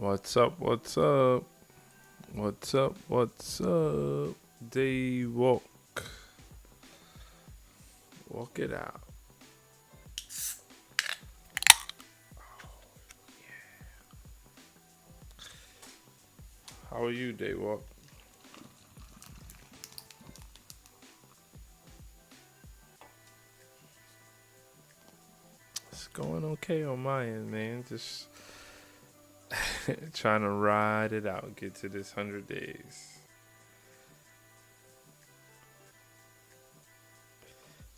What's up? What's up? What's up? What's up? Day walk. Walk it out. How are you, Day walk? It's going okay on my end, man. Just trying to ride it out, get to this 100 days.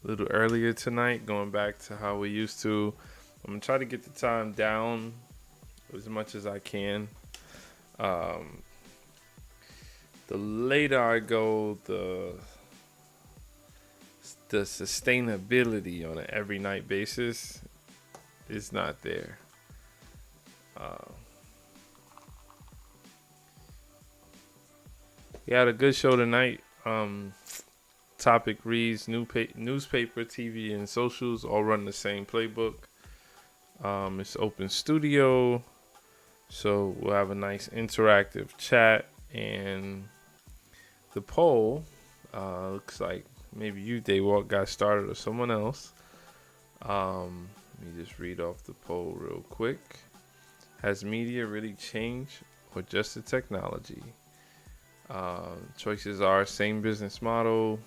A little earlier tonight, going back to how we used to. I'm gonna try to get the time down as much as I can. Um, the later I go, the sustainability on an every night basis is not there. Uh, we had a good show tonight. Topic reads: newspaper, TV, and socials all run the same playbook. It's open studio, so we'll have a nice interactive chat. And the poll looks like maybe you, Daywalk, got started or someone else. Let me just read off the poll real quick. Has media really changed or just the technology? Choices are same business model,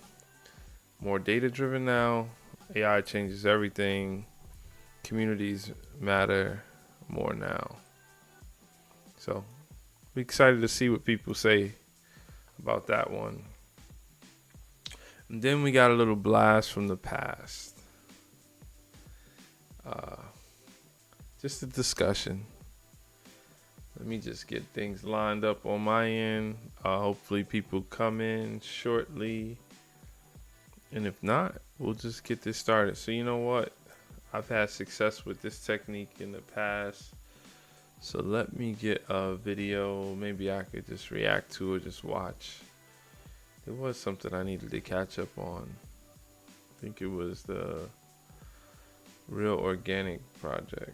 more data driven now, AI changes everything, communities matter more now. So, we're excited to see what people say about that one. And then we got a little blast from the past. Just a discussion. Let me just get things lined up on my end. Hopefully people come in shortly. And if not, we'll just get this started. So you know what? I've had success with this technique in the past. So let me get a video. Maybe I could just react to it, just watch. It was something I needed to catch up on. I think it was the Real Organic Project.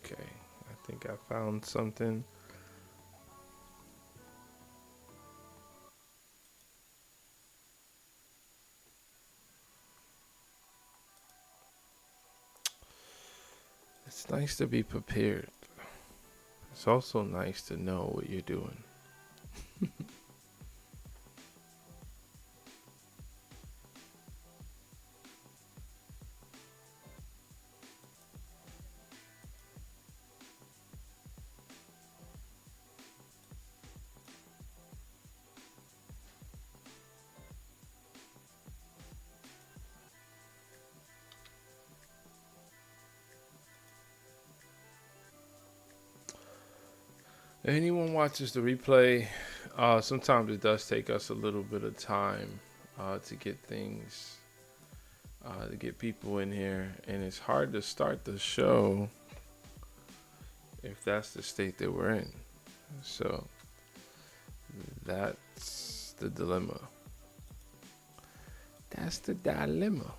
Okay, I think I found something. It's nice to be prepared. It's also nice to know what you're doing. If anyone watches the replay, sometimes it does take us a little bit of time to get things, to get people in here. And it's hard to start the show if that's the state that we're in. So that's the dilemma. That's the dilemma.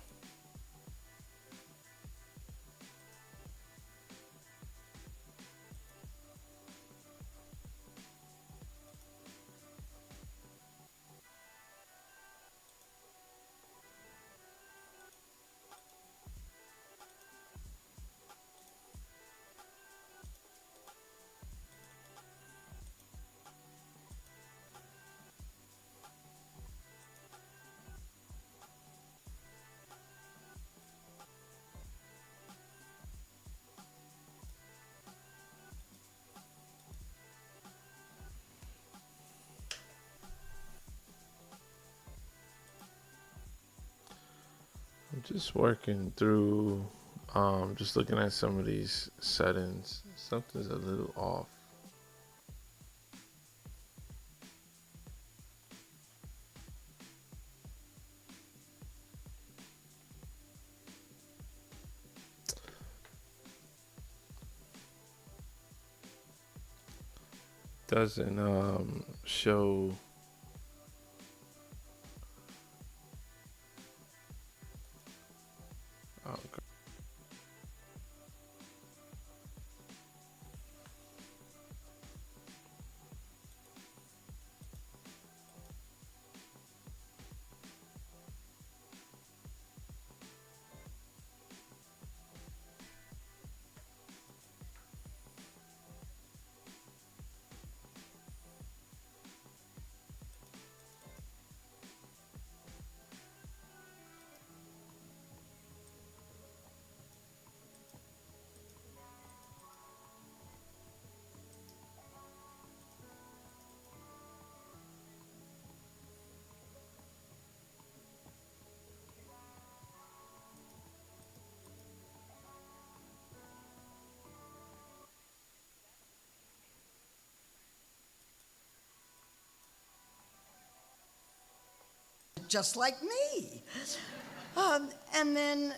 just working through, just looking at some of these settings. Something's a little off. Doesn't show. Okay. Just like me. And then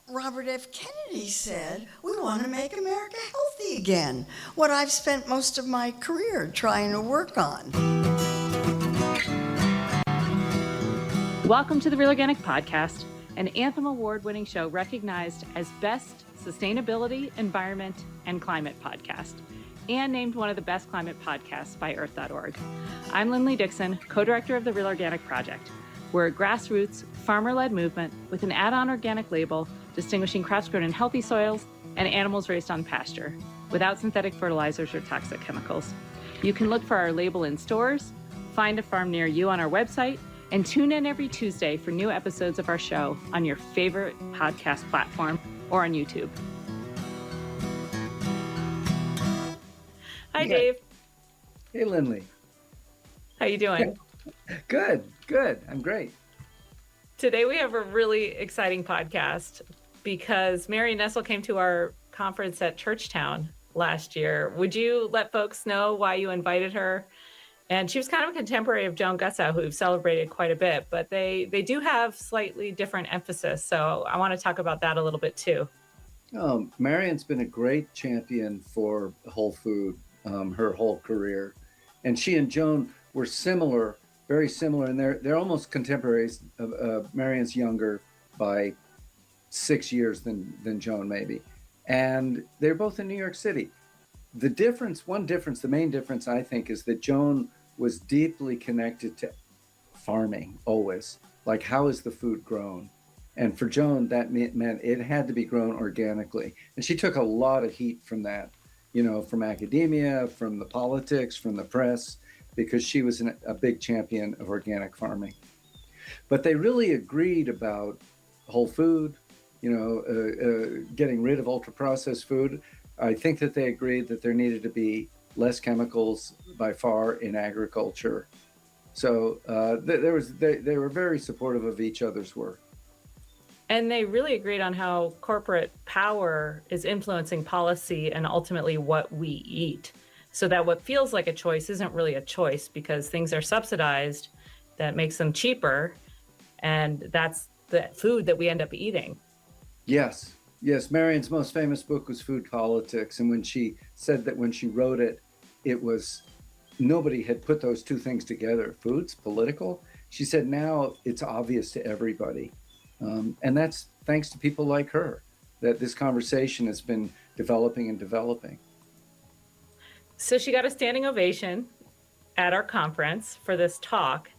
Robert F. Kennedy said, we want to make America healthy again, what I've spent most of my career trying to work on. Welcome to the Real Organic Podcast, an Anthem Award-winning show recognized as Best Sustainability, Environment, and Climate Podcast, and named one of the best climate podcasts by Earth.org. I'm Lindley Dixon, co-director of the Real Organic Project. We're a grassroots, farmer-led movement with an add-on organic label distinguishing crops grown in healthy soils and animals raised on pasture, without synthetic fertilizers or toxic chemicals. You can look for our label in stores, find a farm near you on our website, and tune in every Tuesday for new episodes of our show on your favorite podcast platform or on YouTube. Hi, Dave. Hey, Lindley. How you doing? Good. I'm great. Today we have a really exciting podcast because Mary Nessel came to our conference at Churchtown last year. Would you let folks know why you invited her? And she was kind of a contemporary of Joan Gussow, who we've celebrated quite a bit, but they do have slightly different emphasis. So I want to talk about that a little bit too. Marion's been a great champion for whole food her whole career. And she and Joan were similar, very similar, and they're almost contemporaries. Marion's younger by 6 years than Joan, maybe. And they're both in New York City. The main difference, I think, is that Joan was deeply connected to farming always. Like, how is the food grown? And for Joan, that meant it had to be grown organically. And she took a lot of heat from that, from academia, from the politics, from the press, because she was a big champion of organic farming. But they really agreed about whole food, getting rid of ultra-processed food. I think that they agreed that there needed to be less chemicals by far in agriculture. So they were very supportive of each other's work. And they really agreed on how corporate power is influencing policy and ultimately what we eat. So that what feels like a choice isn't really a choice because things are subsidized that makes them cheaper. And that's the food that we end up eating. Yes. Marion's most famous book was Food Politics. And when she said that when she wrote it, it was nobody had put those two things together. Food's political. She said now it's obvious to everybody. And that's thanks to people like her that this conversation has been developing. So she got a standing ovation at our conference for this talk.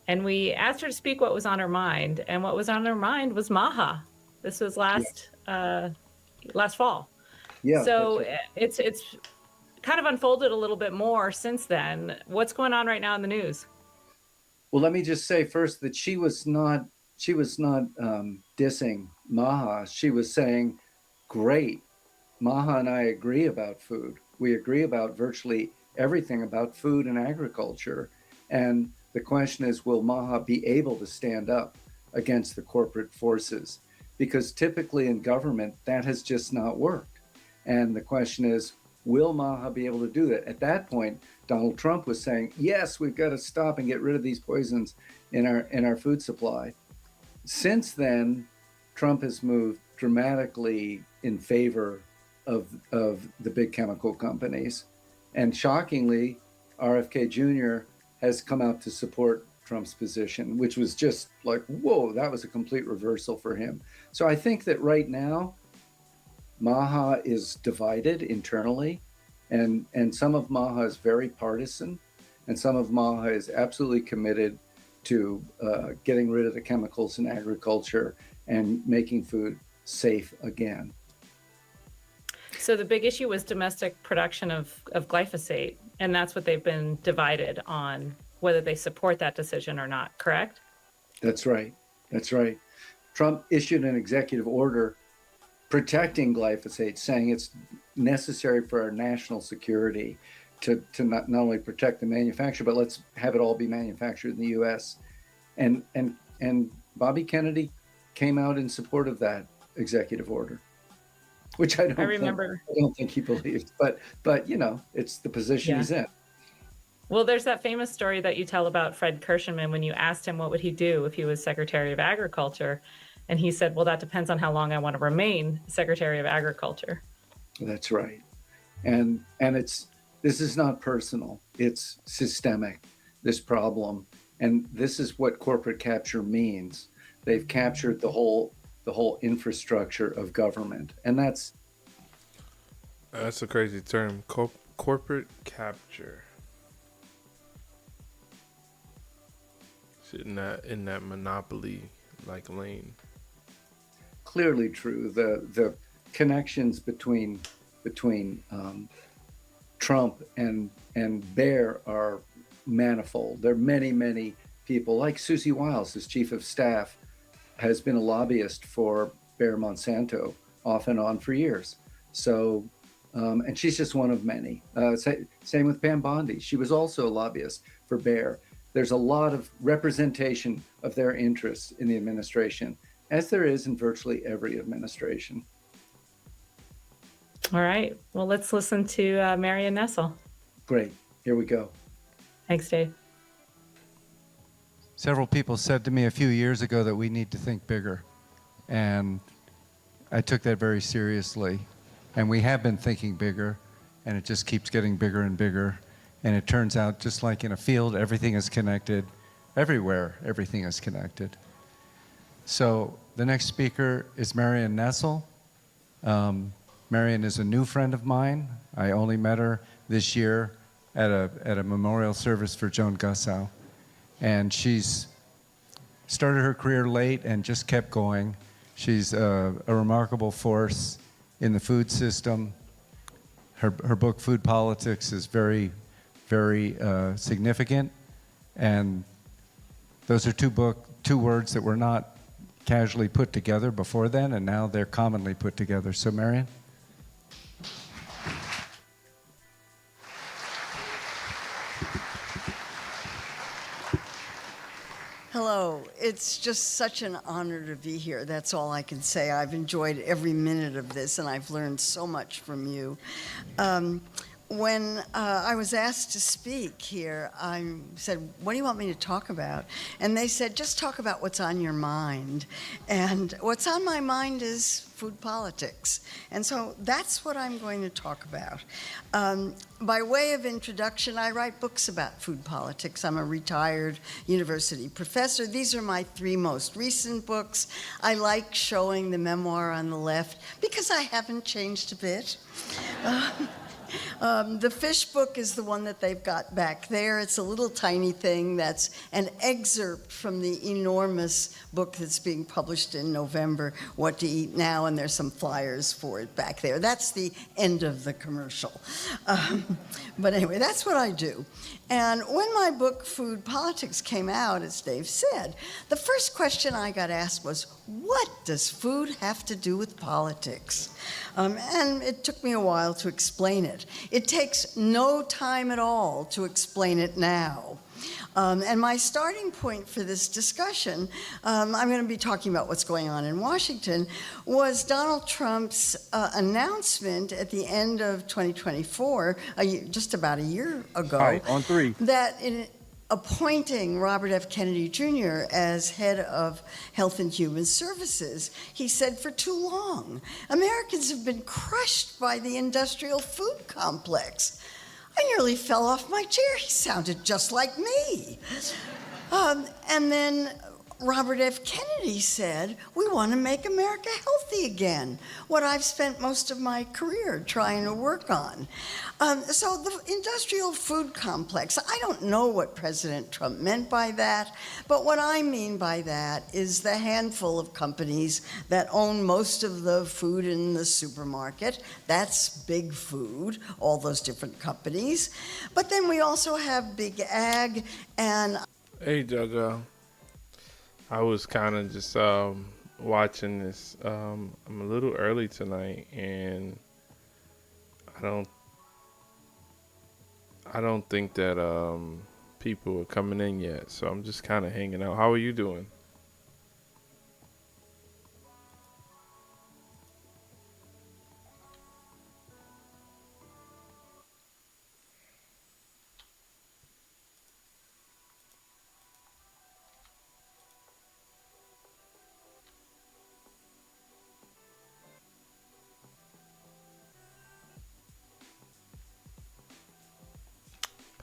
And we asked her to speak what was on her mind. And what was on her mind was Maha. This was last fall. Yeah. So right. It's kind of unfolded a little bit more since then. What's going on right now in the news? Well, let me just say first that she was not dissing Maha. She was saying, great, Maha and I agree about food. We agree about virtually everything about food and agriculture. And the question is, will Maha be able to stand up against the corporate forces? because typically in government, that has just not worked. And the question is, will Maha be able to do that? At that point, Donald Trump was saying, yes, we've got to stop and get rid of these poisons in our food supply. Since then, Trump has moved dramatically in favor of the big chemical companies. And shockingly, RFK Jr. has come out to support Trump's position, which was just like, whoa, that was a complete reversal for him. So I think that right now, Maha is divided internally, and some of Maha is very partisan, and some of Maha is absolutely committed to getting rid of the chemicals in agriculture and making food safe again. So the big issue was domestic production of glyphosate, and that's what they've been divided on, whether they support that decision or not, correct? That's right. That's right. Trump issued an executive order protecting glyphosate, saying it's necessary for our national security to not only protect the manufacturer, but let's have it all be manufactured in the U.S. And Bobby Kennedy came out in support of that executive order, which I don't think he believed, but you know, it's the position he's in. Well, there's that famous story that you tell about Fred Kirschenman when you asked him what would he do if he was Secretary of Agriculture, and he said, well, that depends on how long I want to remain Secretary of Agriculture. That's right. And this is not personal, it's systemic, this problem. And this is what corporate capture means. They've captured the whole infrastructure of government. And that's a crazy term, corporate capture. In that monopoly like lane. Clearly true. The connections between Trump and Bayer are manifold. There are many people, like Susie Wiles, his chief of staff, has been a lobbyist for Bayer Monsanto off and on for years. So, and she's just one of many. Same with Pam Bondi. She was also a lobbyist for Bayer. There's a lot of representation of their interests in the administration, as there is in virtually every administration. All right. Well, let's listen to Marion Nestle. Great. Here we go. Thanks, Dave. Several people said to me a few years ago that we need to think bigger. And I took that very seriously. And we have been thinking bigger, and it just keeps getting bigger and bigger. And it turns out, just like in a field, everything is connected. Everywhere, everything is connected. So the next speaker is Marion Nestle. Marion is a new friend of mine. I only met her this year at a memorial service for Joan Gussow. And she's started her career late and just kept going. She's a remarkable force in the food system. Her book, Food Politics, is very significant, and those are two words that were not casually put together before then, and now they're commonly put together. So, Marion? Hello. It's just such an honor to be here. That's all I can say. I've enjoyed every minute of this, and I've learned so much from you. When I was asked to speak here, I said, what do you want me to talk about? And they said, just talk about what's on your mind. And what's on my mind is food politics. And so that's what I'm going to talk about. By way of introduction, I write books about food politics. I'm a retired university professor. These are my 3 most recent books. I like showing the memoir on the left because I haven't changed a bit. The fish book is the one that they've got back there. It's a little tiny thing that's an excerpt from the enormous book that's being published in November, What to Eat Now, and there's some flyers for it back there. That's the end of the commercial. But anyway, that's what I do. And when my book, Food Politics, came out, as Dave said, the first question I got asked was, what does food have to do with politics? And it took me a while to explain it. it. It takes no time at all to explain it now. And my starting point for this discussion, I'm going to be talking about what's going on in Washington, was Donald Trump's announcement at the end of 2024, just about a year ago, Hi, on three. that in appointing Robert F. Kennedy Jr. as head of Health and Human Services, he said, for too long, Americans have been crushed by the industrial food complex. I nearly fell off my chair. He sounded just like me. And then Robert F. Kennedy said, we want to make America healthy again, what I've spent most of my career trying to work on. So the industrial food complex, I don't know what President Trump meant by that, but what I mean by that is the handful of companies that own most of the food in the supermarket. That's big food, all those different companies. But then we also have big ag and... Hey, Jojo. I was kind of just watching this. I'm a little early tonight, and I don't think that people are coming in yet. So I'm just kind of hanging out. How are you doing?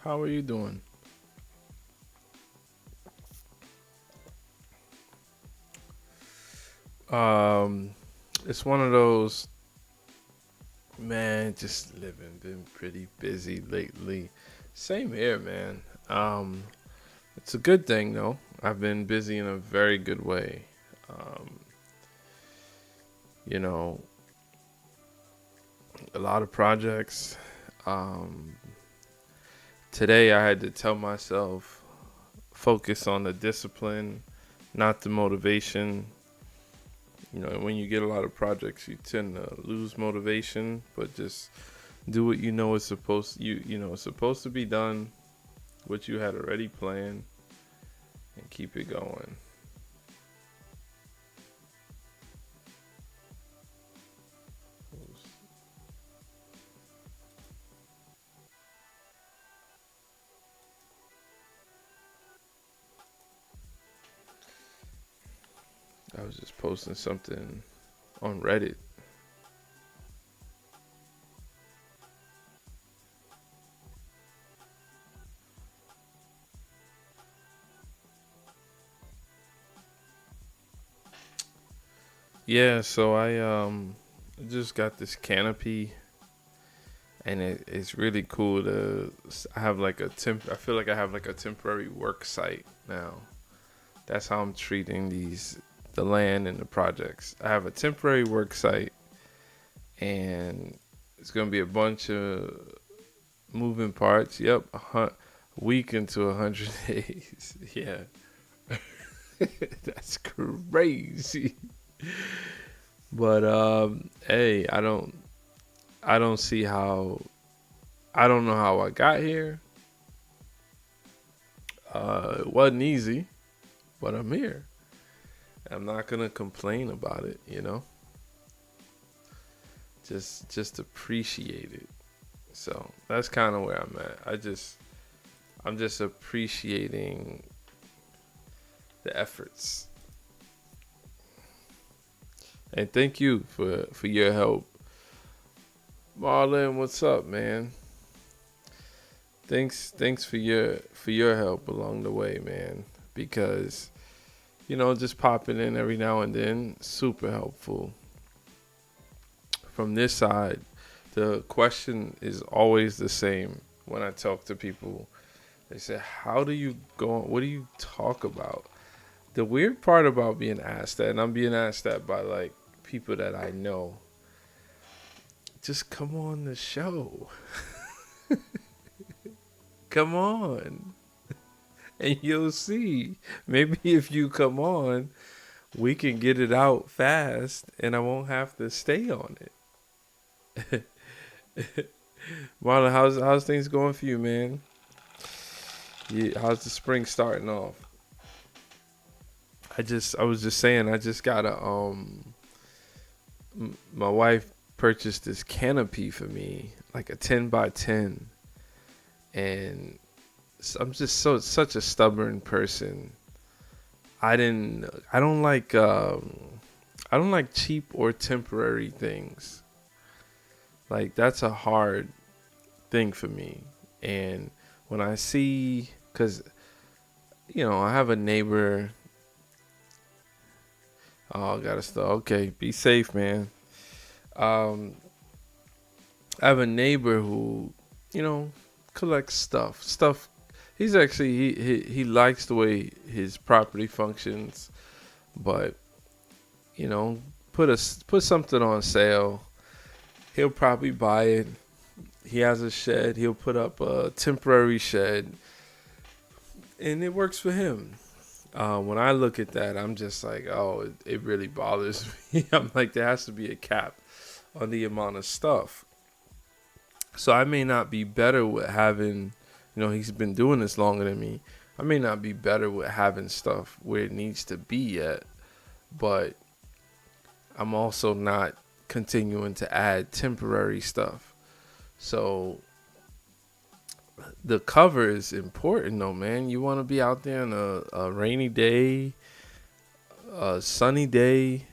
How are you doing? It's one of those, man, just living, been pretty busy lately. Same here, man. It's a good thing though. I've been busy in a very good way. Um, you know, a lot of projects. Today I had to tell myself, focus on the discipline, not the motivation. You know, when you get a lot of projects, you tend to lose motivation, but just do what you know is supposed it's supposed to be done, what you had already planned, and keep it going. I was just posting something on Reddit. Yeah, so I just got this canopy, and it's really cool I have like I feel like I have like a temporary work site now. That's how I'm treating the land and the projects. I have a temporary work site, and it's gonna be a bunch of moving parts. Yep, a week into 100 days. Yeah, that's crazy. But hey, I don't see how. I don't know how I got here. It wasn't easy, but I'm here. I'm not gonna complain about it, you know. Just appreciate it. So that's kind of where I'm at. I'm just appreciating the efforts. And thank you for your help. Marlon, what's up, man? Thanks for your help along the way, man. Because just popping in every now and then, super helpful. From this side, the question is always the same when I talk to people. They say, how do you go on? What do you talk about? The weird part about being asked that, and I'm being asked that by like people that I know, just come on the show. Come on. And you'll see. Maybe if you come on, we can get it out fast and I won't have to stay on it. Marlon, how's things going for you, man? Yeah, how's the spring starting off? I was just saying, I just got my wife purchased this canopy for me, like a 10 by 10, and I'm just such a stubborn person. I didn't, I don't like cheap or temporary things. Like that's a hard thing for me. And when I see, cause I have a neighbor. Oh, gotta stop. Okay, be safe, man. Um, I have a neighbor who, you know, collects stuff. Stuff. He's actually he likes the way his property functions, but put something on sale. He'll probably buy it. He has a shed. He'll put up a temporary shed, and it works for him. When I look at that, I'm just like, oh, it really bothers me. I'm like, there has to be a cap on the amount of stuff. So I may not be better with having, he's been doing this longer than me. I may not be better with having stuff where it needs to be yet, but I'm also not continuing to add temporary stuff. So the cover is important though, man. You want to be out there on a rainy day, a sunny day,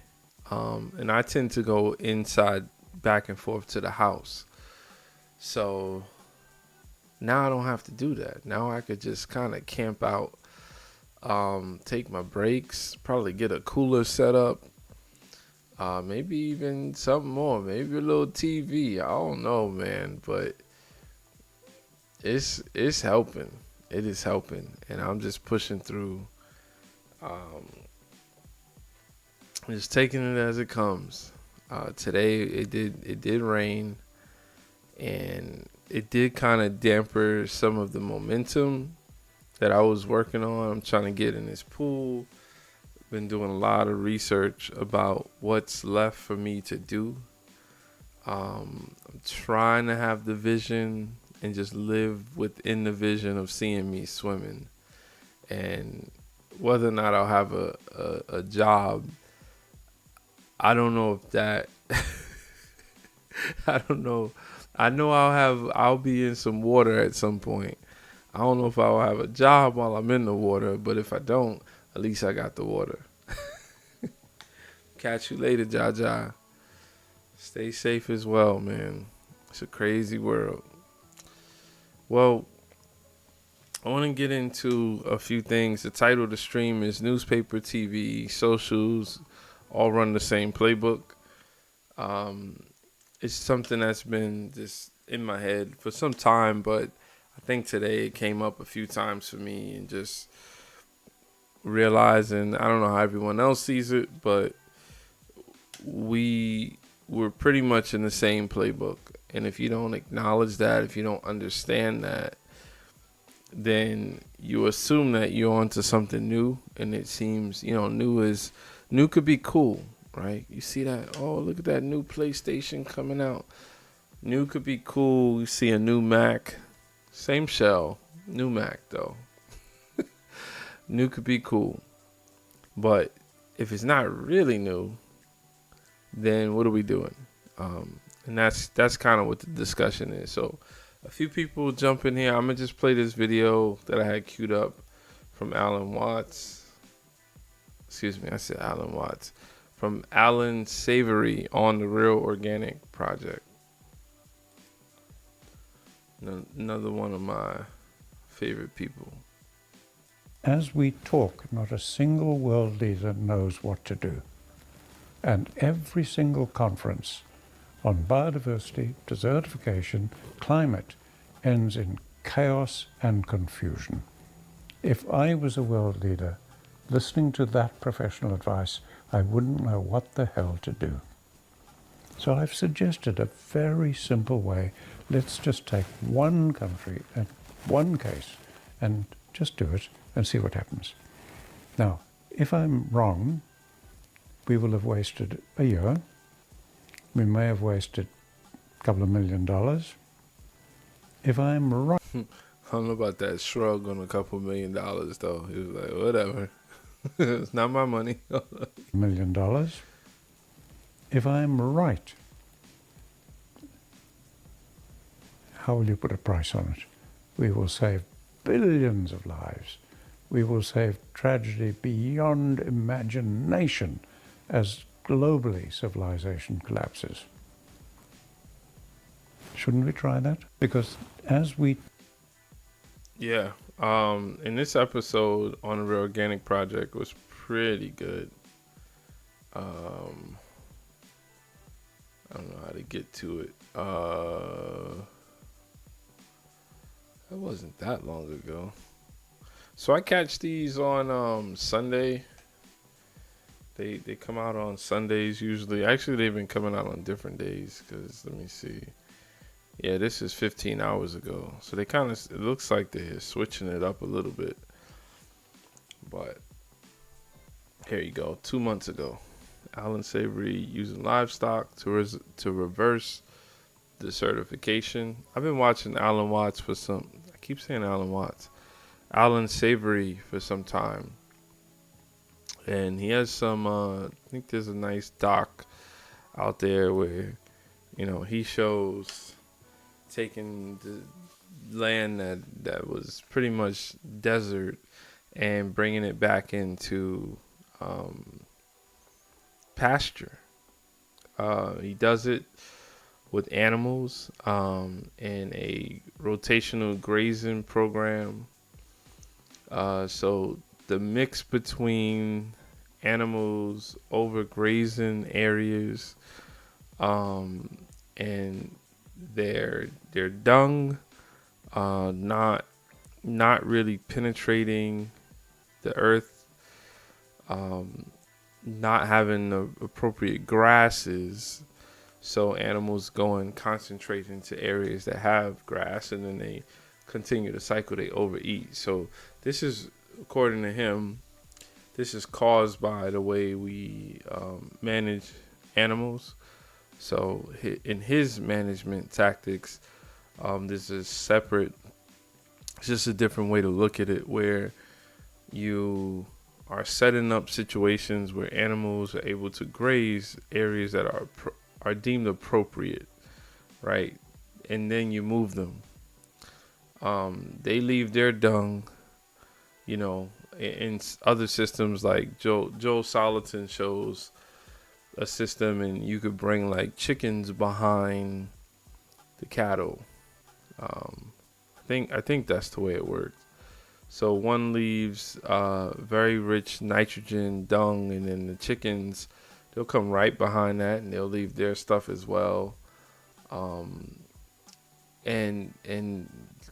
and I tend to go inside back and forth to the house. So now I don't have to do that. Now I could just kind of camp out, take my breaks, probably get a cooler set up, maybe even something more, maybe a little TV. I don't know, man, but it's helping. It is helping, and I'm just pushing through. Just taking it as it comes. Today it did rain, and it did kind of damper some of the momentum that I was working on. I'm trying to get in this pool. Been doing a lot of research about what's left for me to do. I'm trying to have the vision and just live within the vision of seeing me swimming. And whether or not I'll have a job, I don't know if that I don't know. I know I'll be in some water at some point. I don't know if I'll have a job while I'm in the water, but if I don't, at least I got the water. Catch you later, Jaja. Stay safe as well, man. It's a crazy world. Well, I want to get into a few things. The title of the stream is Newspaper, TV, Socials, all run the same playbook. It's something that's been just in my head for some time, but I think today it came up a few times for me, and just realizing, I don't know how everyone else sees it, but we're pretty much in the same playbook. And if you don't acknowledge that, if you don't understand that, then you assume that you're onto something new. And it seems, new could be cool, right? You see that, oh, look at that new PlayStation coming out. New could be cool. You see a new Mac, same shell, new Mac though. New could be cool. But if it's not really new, then what are we doing? And that's kind of what the discussion is. So a few people jump in here. I'm going to just play this video that I had queued up from Alan Watts. Excuse me, I said Alan Watts. From Alan Savory on the Real Organic Project. Another one of my favorite people. As we talk, not a single world leader knows what to do. And every single conference on biodiversity, desertification, climate ends in chaos and confusion. If I was a world leader, listening to that professional advice, I wouldn't know what the hell to do. So I've suggested a very simple way. Let's just take one country and one case and just do it and see what happens. Now, if I'm wrong, we will have wasted a year. We may have wasted a couple of $1 million. If I'm right, I don't know about that shrug on a couple $1 million though. He was like, whatever. It's not my money. $1 million. If I'm right, how will you put a price on it? We will save billions of lives. We will save tragedy beyond imagination as globally civilization collapses. Shouldn't we try that? Because as we Yeah. In this episode on the Real Organic Project was pretty good. I don't know how to get to it. It wasn't that long ago. So I catch these on Sunday. They come out on Sundays usually. Actually, they've been coming out on different days. Cause let me see. Yeah, this is 15 hours ago. So they kind of, it looks like they're switching it up a little bit. But here you go. 2 months ago, Alan Savory using livestock to reverse desertification. I've been watching Alan Watts for some, I keep saying Alan Watts. Alan Savory for some time. And he has some, I think there's a nice doc out there where, you know, he shows taking the land that was pretty much desert and bringing it back into pasture. He does it with animals in a rotational grazing program. So the mix between animals overgrazing areas and their dung not really penetrating the earth, not having the appropriate grasses, so animals go and concentrate into areas that have grass, and then they continue the cycle. They overeat. So this is, according to him, this is caused by the way we manage animals. So in his management tactics, this is separate. It's just a different way to look at it, where you are setting up situations where animals are able to graze areas that are deemed appropriate, right? And then you move them. They leave their dung, you know, in other systems like Joe Salatin shows a system, and you could bring like chickens behind the cattle. I think that's the way it works. So one leaves very rich nitrogen dung, and then the chickens, they'll come right behind that, and they'll leave their stuff as well. And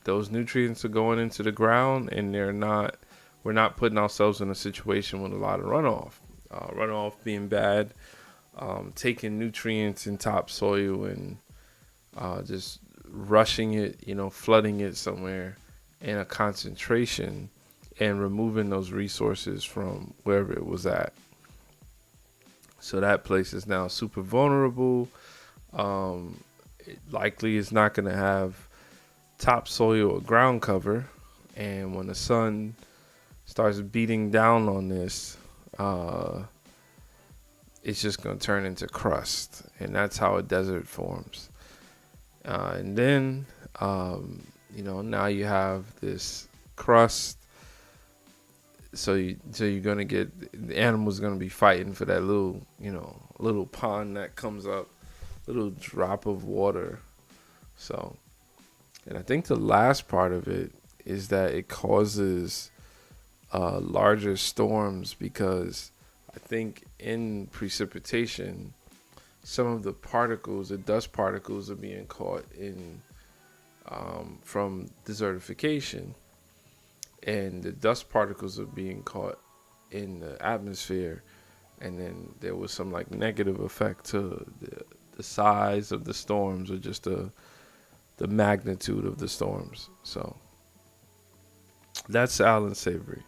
those nutrients are going into the ground, and we're not putting ourselves in a situation with a lot of runoff. Runoff being bad, taking nutrients in topsoil and just rushing it, you know, flooding it somewhere in a concentration and removing those resources from wherever it was at. So that place is now super vulnerable. It likely is not going to have topsoil or ground cover. And when the sun starts beating down on this, it's just going to turn into crust. And that's how a desert forms. And then, you know, now you have this crust. So you're going to get, the animal's going to be fighting for that little pond that comes up, little drop of water. So, and I think the last part of it is that it causes larger storms, because I think in precipitation, some of the particles, the dust particles, are being caught in from desertification, and the dust particles are being caught in the atmosphere, and then there was some like negative effect to the size of the storms, or just the magnitude of the storms. So that's Alan Savory.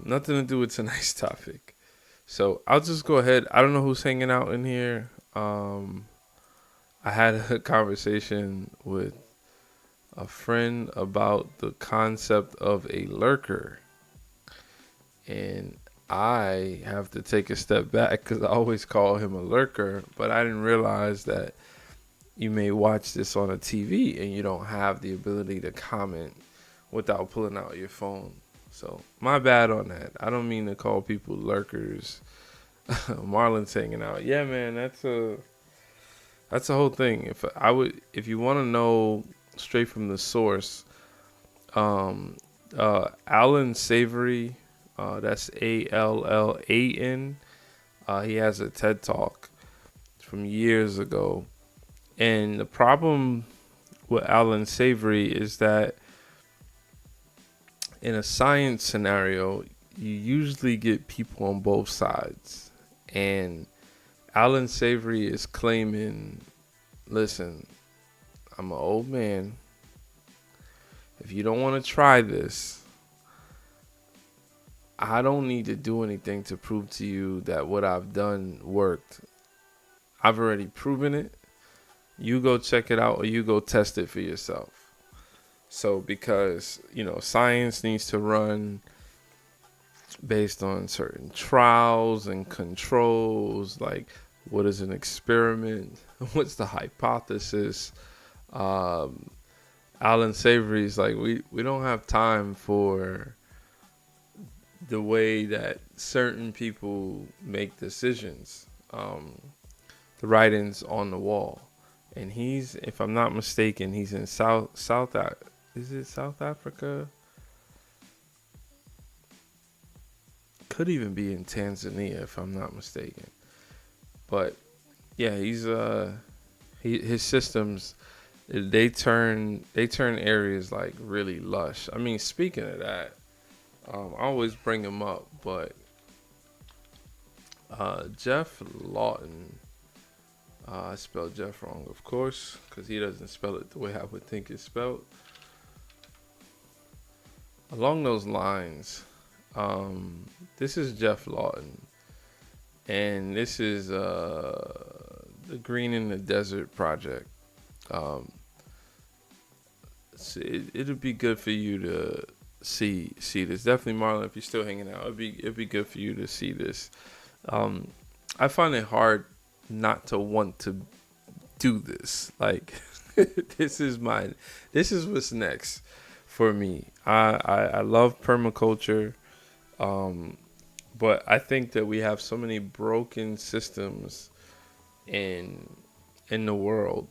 Nothing to do with tonight's topic. So I'll just go ahead. I don't know who's hanging out in here. I had a conversation with a friend about the concept of a lurker. And I have to take a step back because I always call him a lurker, but I didn't realize that you may watch this on a TV and you don't have the ability to comment without pulling out your phone. So my bad on that. I don't mean to call people lurkers. Marlon's hanging out. Yeah, man, that's a whole thing. If you want to know straight from the source, Alan Savory, that's Allan. He has a TED Talk from years ago, and the problem with Alan Savory is that in a science scenario, you usually get people on both sides. And Alan Savory is claiming, listen, I'm an old man. If you don't want to try this, I don't need to do anything to prove to you that what I've done worked. I've already proven it. You go check it out or you go test it for yourself. So because, science needs to run based on certain trials and controls, like what is an experiment? What's the hypothesis? Alan Savory's like, we don't have time for the way that certain people make decisions. The writing's on the wall. And he's, if I'm not mistaken, he's in South Africa? Could even be in Tanzania if I'm not mistaken. But yeah, he's his systems, they turn areas like really lush. I mean, speaking of that, I always bring him up, but Jeff Lawton, I spelled Jeff wrong, of course, because he doesn't spell it the way I would think it's spelled. Along those lines, this is Jeff Lawton, and this is the Green in the Desert project. So it'd be good for you to see this. Definitely, Marlon, if you're still hanging out, it'd be good for you to see this. I find it hard not to want to do this. Like, this is what's next for me. I love permaculture, but I think that we have so many broken systems in the world,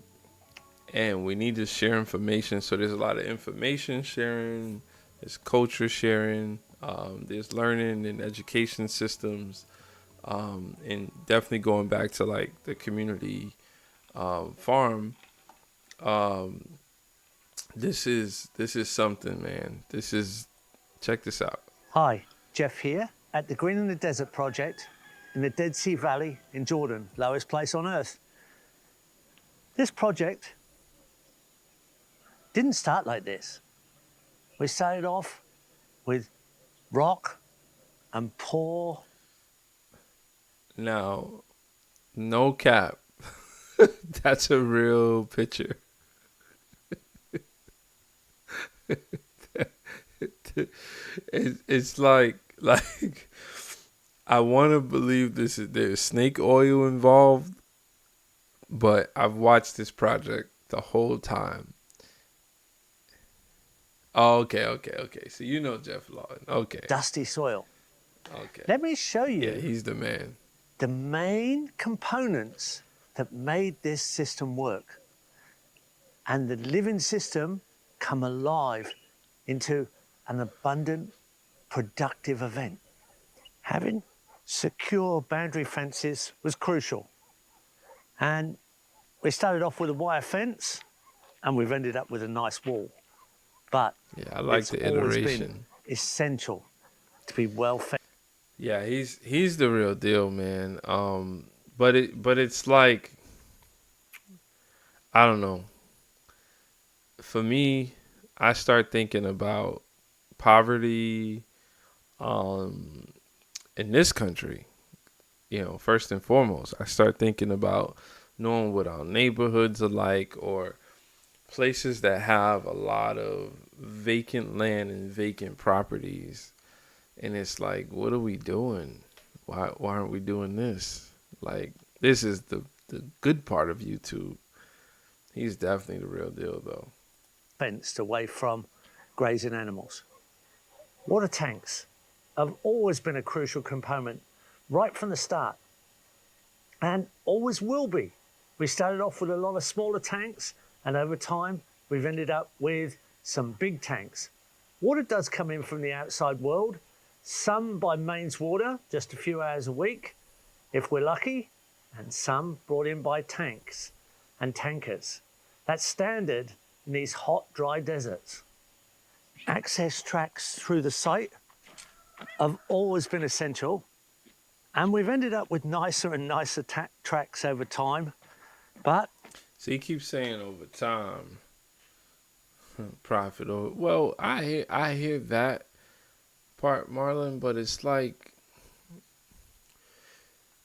and we need to share information. So there's a lot of information sharing, there's culture sharing, there's learning and education systems, and definitely going back to like the community farm. This is something, man. Check this out. Hi, Jeff here at the Green in the Desert project in the Dead Sea Valley in Jordan, lowest place on earth. This project didn't start like this. We started off with rock and pour. Now, no cap. That's a real picture. It's like I want to believe there's snake oil involved, but I've watched this project the whole time. Oh, okay. So you know Jeff Lawton. Okay. Dusty soil. Okay. Let me show you Yeah, he's the man. the main components that made this system work. And the living system come alive into an abundant, productive event. Having secure boundary fences was crucial. And we started off with a wire fence, and we've ended up with a nice wall. But Yeah, I like it's the always been iteration. essential to be well fed. Yeah, he's the real deal, man. But it's like, I don't know. For me, I start thinking about poverty in this country. First and foremost, I start thinking about knowing what our neighborhoods are like, or places that have a lot of vacant land and vacant properties, and it's like, what are we doing? Why aren't we doing this? Like, this is the good part of YouTube. He's definitely the real deal, though. Fenced away from grazing animals. Water tanks have always been a crucial component right from the start, and always will be. We started off with a lot of smaller tanks, and over time we've ended up with some big tanks. Water does come in from the outside world, some by mains water, just a few hours a week, if we're lucky, and some brought in by tanks and tankers. That's standard in these hot, dry deserts. Access tracks through the site have always been essential, and we've ended up with nicer and nicer tracks over time, but... So he keeps saying over time, profit over... Well, I hear that part, Marlon, but it's like,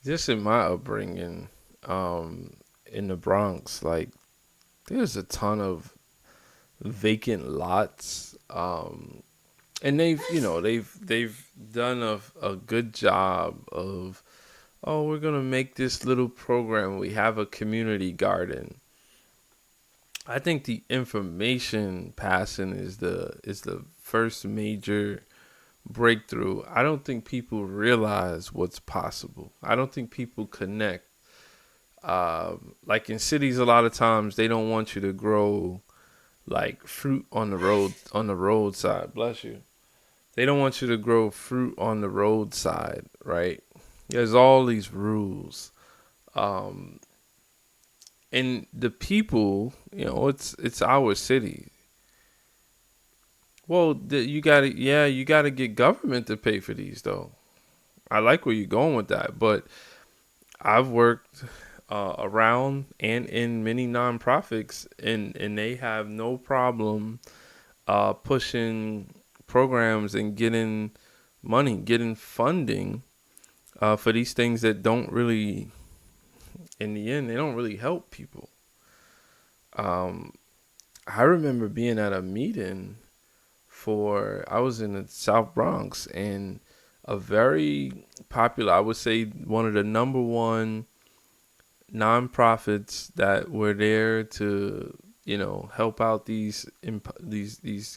just in my upbringing, in the Bronx, like, there's a ton of vacant lots, and they've done a good job of, oh, we're gonna make this little program. We have a community garden. I think the information passing is the first major breakthrough. I don't think people realize what's possible. I don't think people connect. Like in cities, a lot of times they don't want you to grow like fruit on the roadside. Bless you. They don't want you to grow fruit on the roadside, right? There's all these rules. And the people, it's our city. Well, you gotta get government to pay for these, though. I like where you're going with that, but I've worked around and in many nonprofits, and they have no problem pushing programs and getting money, getting funding for these things that don't really, in the end, they don't really help people. I remember being at a meeting I was in the South Bronx, and a very popular, I would say one of the number one nonprofits that were there to, help out these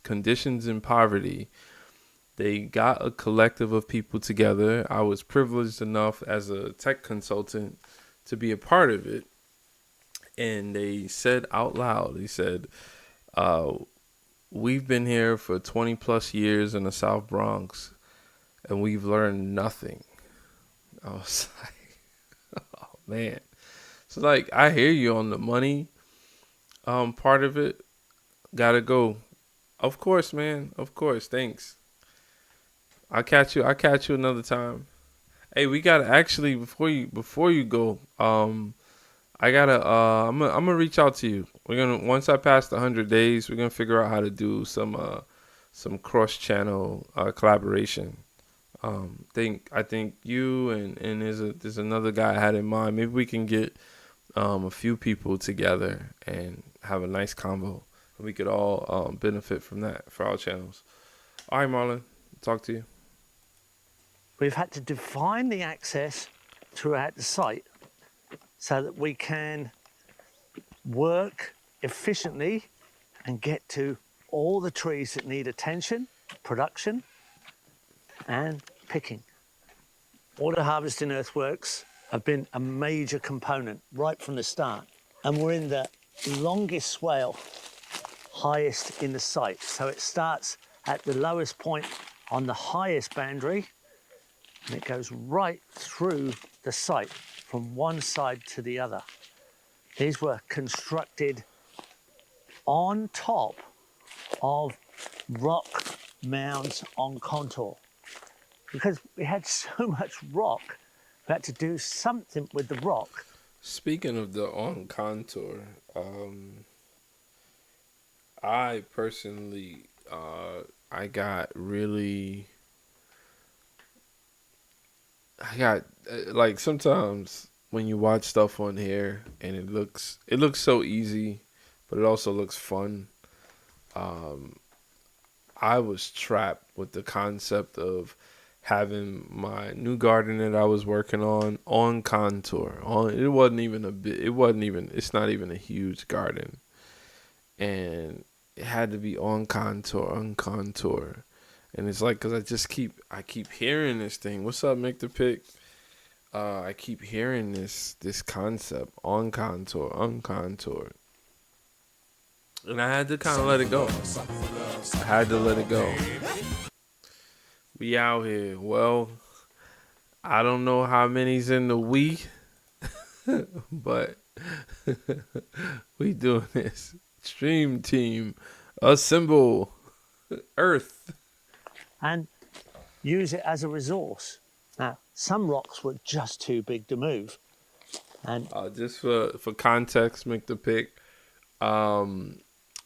conditions in poverty. They got a collective of people together. I was privileged enough as a tech consultant to be a part of it. And they said out loud, they said, we've been here for 20 plus years in the South Bronx, and we've learned nothing. I was like, oh man. So like, I hear you on the money part of it. Gotta go. Of course, man. Of course. Thanks. I'll catch you another time. Hey, we gotta actually, before you go, I gotta I'm gonna reach out to you. Once I pass the 100 days, we're gonna figure out how to do some cross channel collaboration. I think you and there's another guy I had in mind. Maybe we can get a few people together and have a nice combo. We could all benefit from that for our channels. All right, Marlon, talk to you. We've had to define the access throughout the site so that we can work efficiently and get to all the trees that need attention, production, and picking. Water harvesting earthworks have been a major component right from the start, and we're in the longest swale, highest in the site. So it starts at the lowest point on the highest boundary, and it goes right through the site from one side to the other. These were constructed on top of rock mounds on contour. Because we had so much rock, we had to do something with the rock. Speaking of the on contour, I personally, I got like, sometimes when you watch stuff on here and it looks so easy, but it also looks fun. I was trapped with the concept of having my new garden that I was working on contour. It wasn't even a bit. It's not even a huge garden, and it had to be on contour. And it's like, cause I keep hearing this thing. What's up, Mick the Pick? I keep hearing this concept on contour, and I had to kind of let it go. I had to let it go. We out here. Well, I don't know how many's in the we, but we doing this. Stream team, assemble, Earth. And use it as a resource. Now, some rocks were just too big to move. And just for context, make the pick.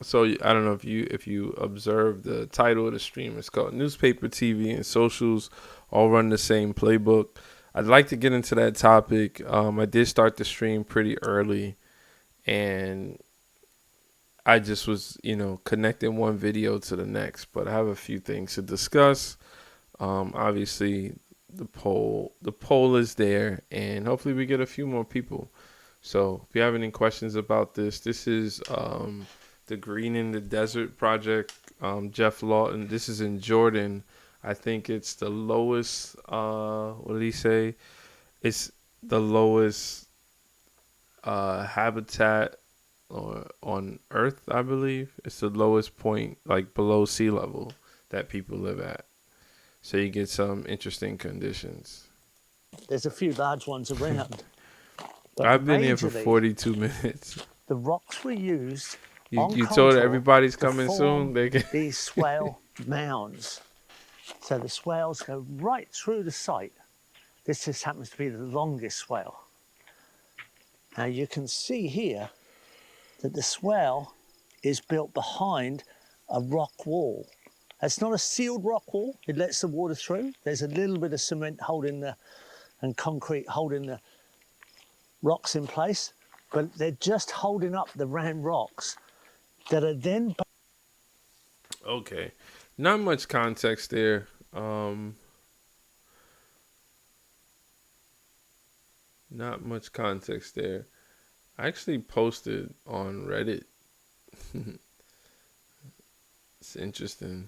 So I don't know if you observe the title of the stream. It's called Newspaper, TV, and Socials All Run the Same Playbook. I'd like to get into that topic. I did start the stream pretty early, and I just was, connecting one video to the next. But I have a few things to discuss. Obviously, the poll is there, and hopefully we get a few more people. So if you have any questions about this is the Green in the Desert project. Jeff Lawton. This is in Jordan. I think it's the lowest. What did he say? It's the lowest habitat or on Earth, I believe. It's the lowest point, like below sea level, that people live at. So you get some interesting conditions. there's a few large ones around. But I've been here for majorly, 42 minutes. The rocks were used You on told contour everybody's to coming form soon. They can. these swale mounds. So the swales go right through the site. This just happens to be the longest swale. Now you can see here that the swale is built behind a rock wall. It's not a sealed rock wall. It lets the water through. There's a little bit of cement and concrete holding the rocks in place, but they're just holding up the round rocks that are then. Okay, not much context there. Not much context there. I actually posted on Reddit. It's interesting.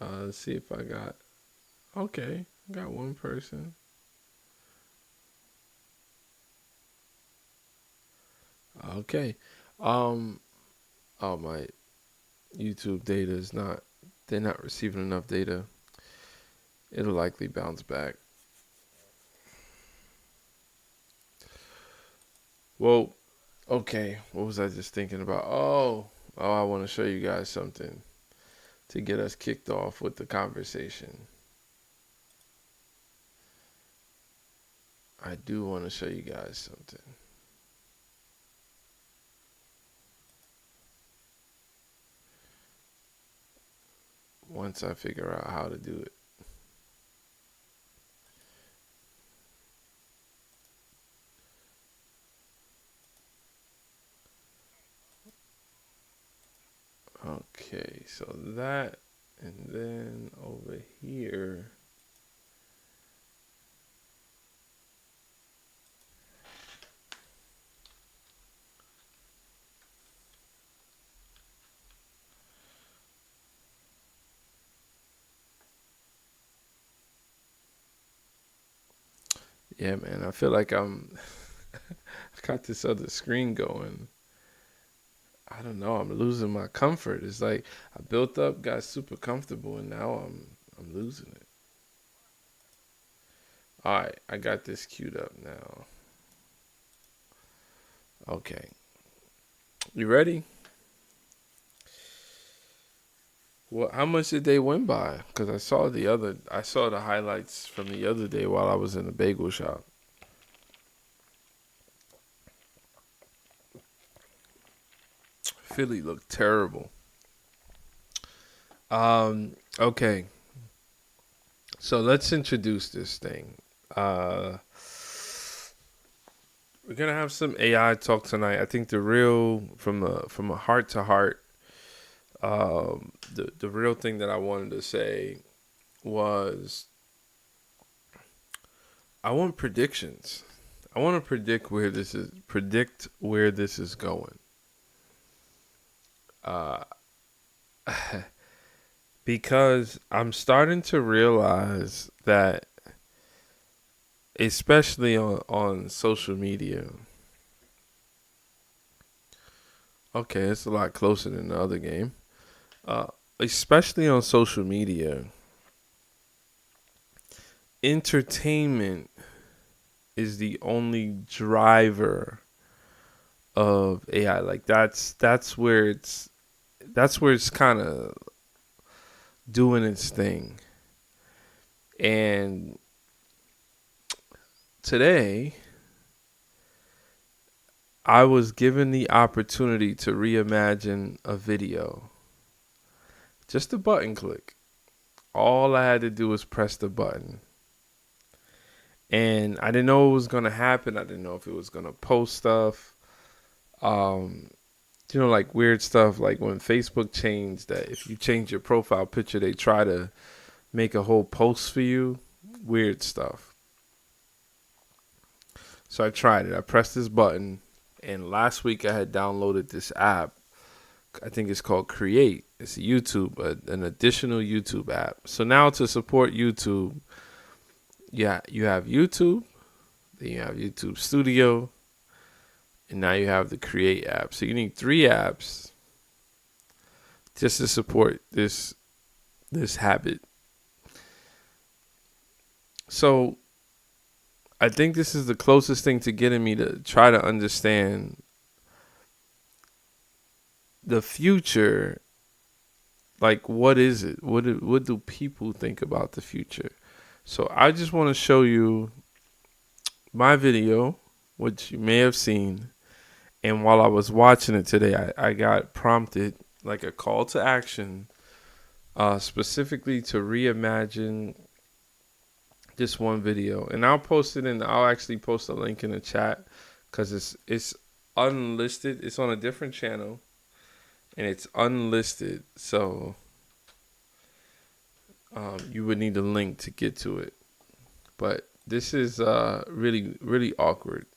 Let's see if I got. Okay, I got one person. Okay. Oh, my YouTube data is not. They're not receiving enough data. It'll likely bounce back. Well, okay. What was I just thinking about? Oh, I want to show you guys something to get us kicked off with the conversation. I do want to show you guys something. Once I figure out how to do it. Okay, so that, and then over here. Yeah, man, I feel like I got this other screen going. I don't know. I'm losing my comfort. It's like I built up, got super comfortable, and now I'm losing it. All right, I got this queued up now. Okay, you ready? Well, how much did they win by? Because I saw the highlights from the other day while I was in the bagel shop. Philly looked terrible. Okay. So let's introduce this thing. We're gonna have some AI talk tonight. I think the real, from a heart to heart, the real thing that I wanted to say was I want predictions. I want to predict where this is going. Because I'm starting to realize that, especially on social media. Okay, it's a lot closer than the other game. Especially on social media, entertainment is the only driver of AI. Like that's where it's kind of doing its thing. And today I was given the opportunity to reimagine a video. Just a button click. All I had to do was press the button. And I didn't know what was going to happen. I didn't know if it was going to post stuff. Like weird stuff, like when Facebook changed that if you change your profile picture, they try to make a whole post for you. Weird stuff. So I tried it. I pressed this button. And last week I had downloaded this app. I think it's called Create. It's an additional YouTube app. So now to support YouTube, yeah, you have YouTube, then you have YouTube Studio, and now you have the Create app. So you need 3 apps just to support this habit. So I think this is the closest thing to getting me to try to understand the future. Like, what is it? What do people think about the future? So I just want to show you my video, which you may have seen. And while I was watching it today, I got prompted, like a call to action, specifically to reimagine this one video. And I'll actually post a link in the chat because it's unlisted. It's on a different channel and it's unlisted. So you would need a link to get to it. But this is really, really awkward.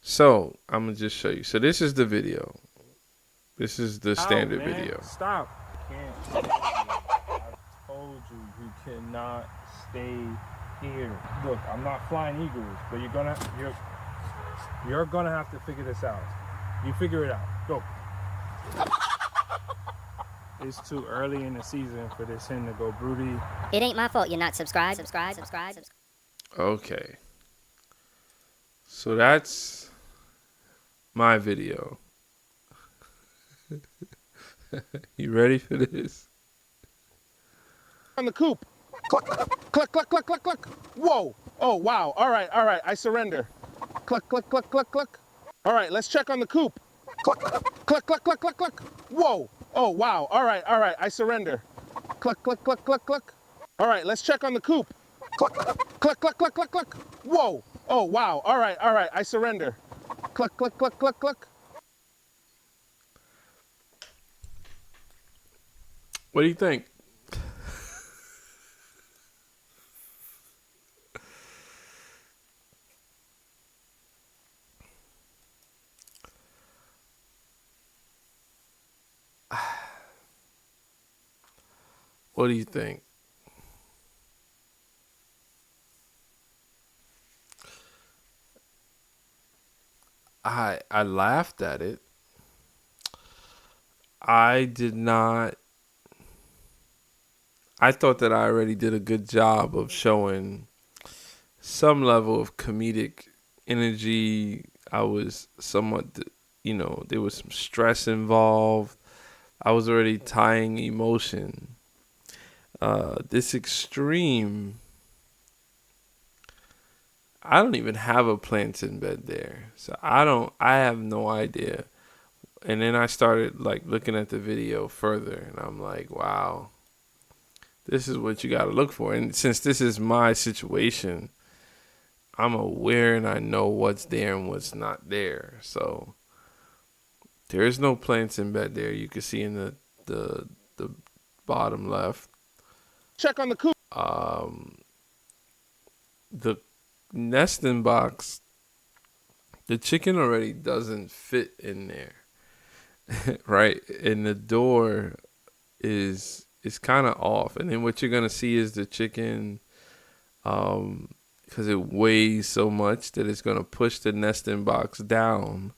So I'm going to just show you. So this is the video. This is the standard video. Stop. Can't. I told you cannot stay here. Look, I'm not flying eagles, but you're gonna have to figure this out. You figure it out. Go. It's too early in the season for this hen to go broody. It ain't my fault you're not subscribed. Okay. So that's my video. You ready for this? On the coop. Cluck, cluck, cluck, cluck, cluck, cluck. Whoa. Oh, wow. All right. I surrender. Cluck, cluck, cluck, cluck, cluck. All right, let's check on the coop. Cluck, cluck, cluck, cluck, cluck, cluck. Whoa. Oh, wow. All right. I surrender. Cluck, cluck, cluck, cluck, cluck. All right, let's check on the coop. Cluck, cluck, cluck, cluck, cluck, cluck. Whoa. Oh, wow. All right. I surrender. Cluck, cluck, cluck, cluck, cluck. What do you think? What do you think? I laughed at it. I thought that I already did a good job of showing some level of comedic energy. I was somewhat, there was some stress involved. I was already tying emotion. This extreme, I don't even have a plant in bed there. So I have no idea. And then I started like looking at the video further and I'm like, wow, this is what you got to look for. And since this is my situation, I'm aware and I know what's there and what's not there. So there is no plants in bed there. You can see in the bottom left. Check on the coop. The nesting box, the chicken already doesn't fit in there, right? And the door is kind of off. And then what you're gonna see is the chicken, because it weighs so much that it's gonna push the nesting box down.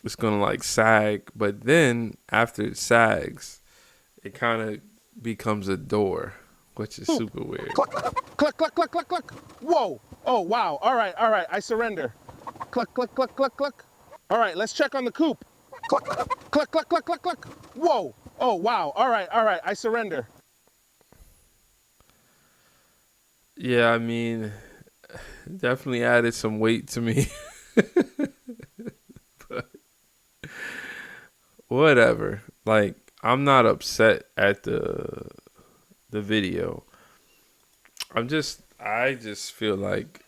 It's gonna like sag, but then after it sags, it kind of becomes a door, which is super weird. Cluck, cluck, cluck, cluck, cluck, cluck. Whoa. Oh, wow. All right. I surrender. Cluck, cluck, cluck, cluck, cluck. All right, let's check on the coop. Cluck, cluck, cluck, cluck, cluck, cluck. Whoa. Oh, wow. All right. I surrender. Yeah, I mean, definitely added some weight to me. But whatever. Like, I'm not upset at the video. I just feel like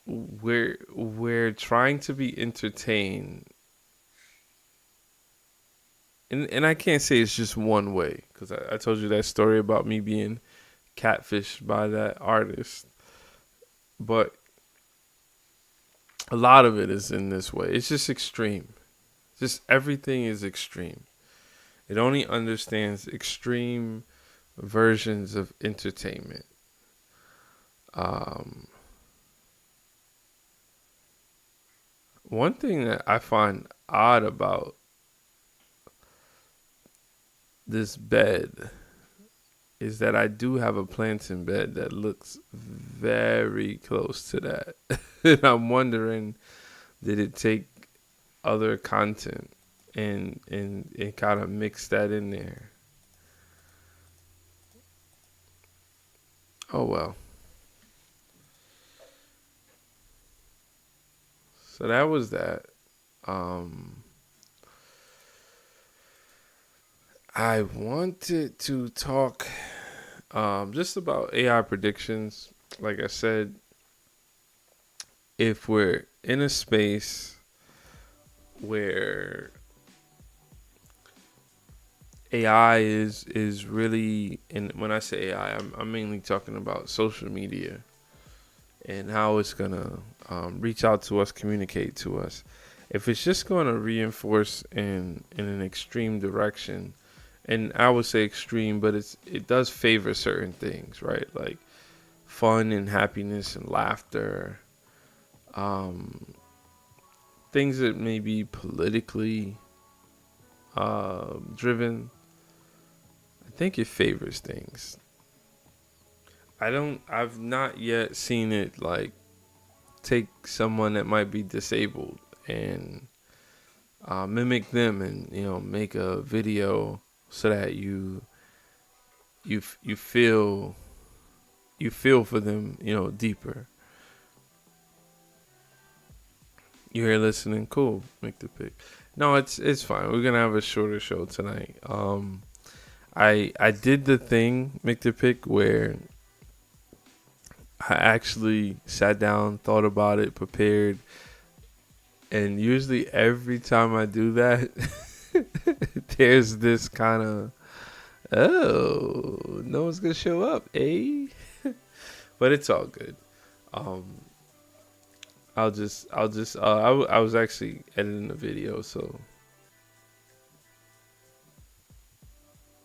we're trying to be entertained. And I can't say it's just one way, because I told you that story about me being catfished by that artist. But a lot of it is in this way. It's just extreme. Just everything is extreme. It only understands extreme versions of entertainment. One thing that I find odd about this bed is that I do have a plantain bed that looks very close to that. And I'm wondering, did it take other content and kind of mix that in there? Oh well. So that was that. I wanted to talk just about AI predictions. Like I said, if we're in a space where AI is really, and when I say AI, I'm mainly talking about social media and how it's gonna reach out to us, communicate to us. If it's just going to reinforce in an extreme direction, and I would say extreme, but it does favor certain things, right? Like fun and happiness and laughter, things that may be politically driven. I think it favors things. I've not yet seen it like take someone that might be disabled and mimic them and, make a video so that you feel for them, deeper. You here listening? Cool. Make the pick. No, it's fine. We're gonna have a shorter show tonight. I did the thing, make the pick, where I actually sat down, thought about it, prepared, and usually every time I do that, there's this kind of, oh, no one's gonna show up, eh? But it's all good. I was actually editing the video, so.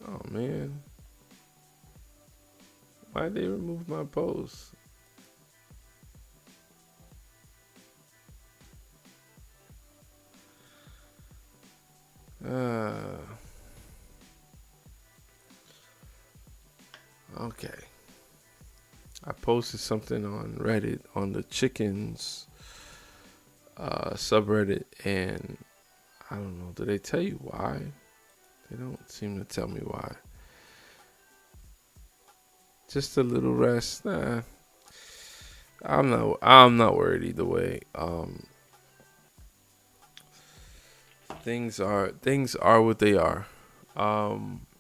Oh man, why'd they remove my post? Okay. I posted something on Reddit on the chickens subreddit, and I don't know. Did they tell you why? They don't seem to tell me why. Just a little rest. Nah. I'm not worried either way. Things are what they are.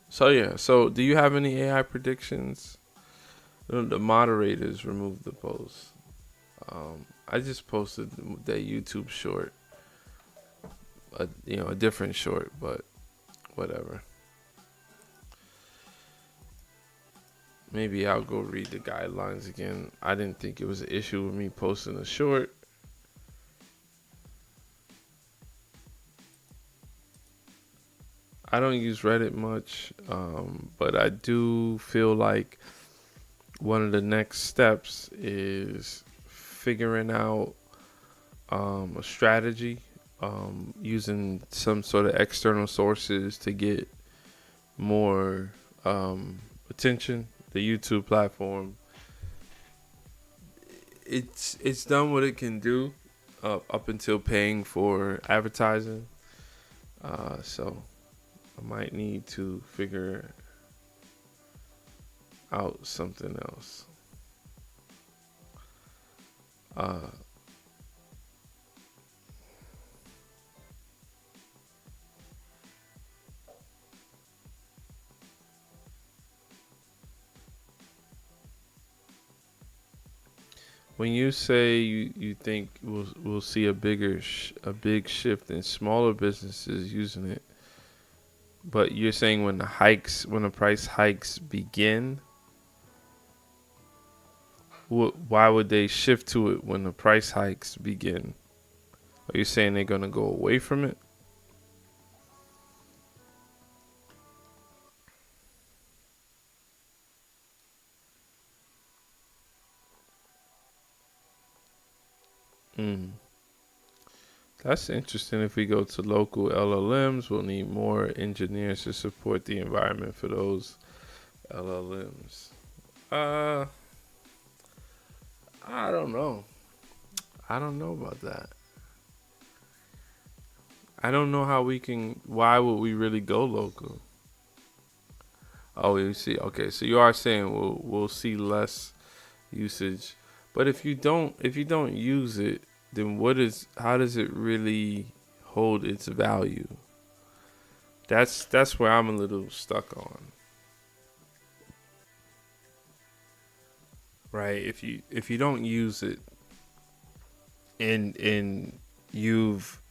So do you have any AI predictions? The moderators removed the post. I just posted that YouTube short, a different short, but whatever. Maybe I'll go read the guidelines again. I didn't think it was an issue with me posting a short. I don't use Reddit much, but I do feel like one of the next steps is figuring out a strategy, using some sort of external sources to get more attention. The YouTube platform, it's done what it can do up until paying for advertising. So I might need to figure out something else. When you say you think we'll see a big shift in smaller businesses using it, but you're saying when the price hikes begin, why would they shift to it when the price hikes begin? Are you saying they're gonna go away from it? That's interesting. If we go to local LLMs, we'll need more engineers to support the environment for those LLMs. I don't know. I don't know about that. I don't know how we can. Why would we really go local? Oh, you see. Okay, so you are saying we'll see less usage, but if you don't use it, then how does it really hold its value? That's where I'm a little stuck on. Right? If you don't use it, and you've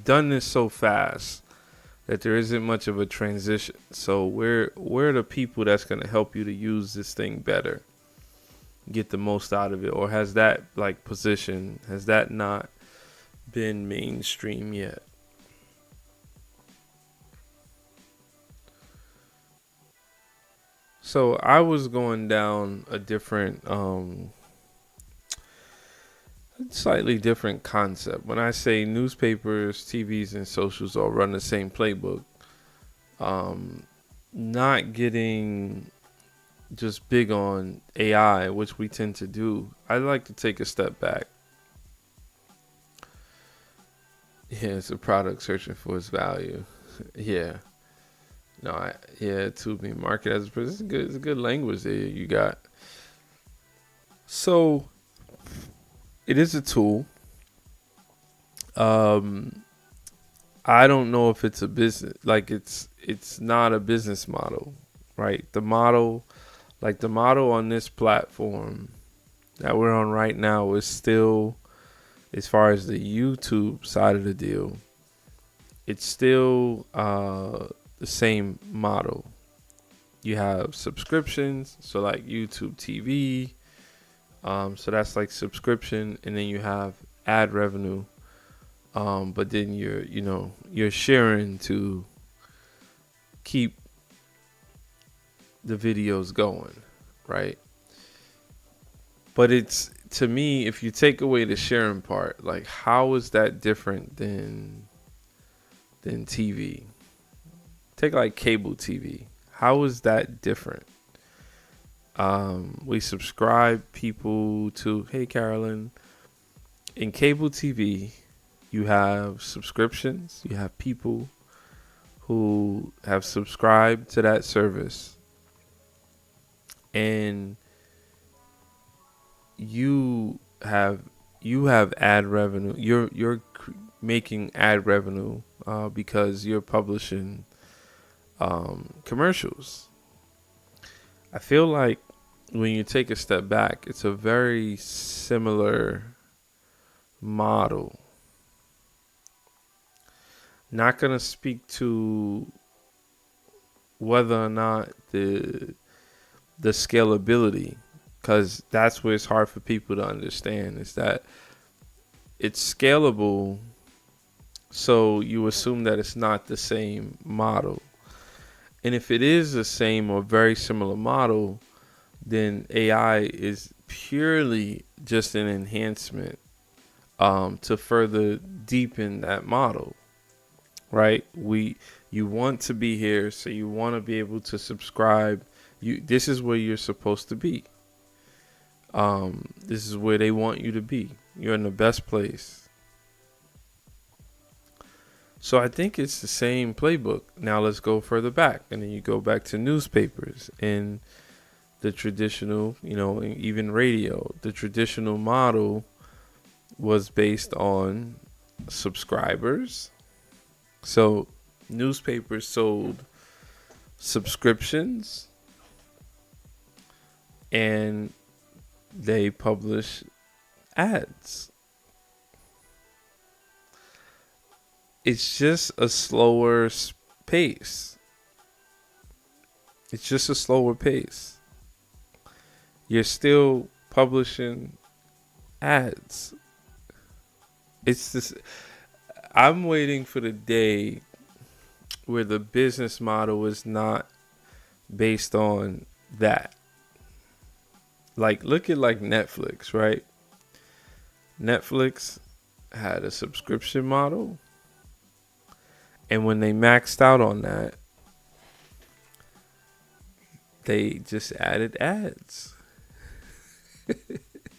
done this so fast that there isn't much of a transition. So where are the people that's going to help you to use this thing better, get the most out of it? Or has that has that not been mainstream yet? So I was going down a different slightly different concept. When I say newspapers, TVs, and socials all run the same playbook, not getting just big on AI, which we tend to do, I like to take a step back. Yeah, it's a product searching for its value. Yeah. No, to be marketed as a person, it's a good language there you got. So it is a tool. I don't know if it's a business, it's not a business model, right? The model on this platform that we're on right now is still, as far as the YouTube side of the deal, it's still the same model. You have subscriptions, so like YouTube TV, so that's like subscription, and then you have ad revenue, but then you're sharing to keep the videos going, right? But it's, to me, if you take away the sharing part, like, how is that different than TV? Take like cable TV. How is that different? We subscribe people to, hey Carolyn, in cable TV, you have subscriptions, you have people who have subscribed to that service, and you have ad revenue. You're making ad revenue because you're publishing commercials. I feel like when you take a step back, it's a very similar model. Not going to speak to whether or not the scalability, because that's where it's hard for people to understand, is that it's scalable, so you assume that it's not the same model. And if it is the same or very similar model, then AI is purely just an enhancement to further deepen that model, right? You want to be here, so you want to be able to subscribe. This is where you're supposed to be. This is where they want you to be. You're in the best place. So I think it's the same playbook. Now let's go further back, and then you go back to newspapers and the traditional, even radio. The traditional model was based on subscribers. So newspapers sold subscriptions, and they publish ads. It's just a slower pace. It's just a slower pace. You're still publishing ads. It's this. I'm waiting for the day where the business model is not based on that. Like, look at like Netflix, right? Netflix had a subscription model, and when they maxed out on that, they just added ads.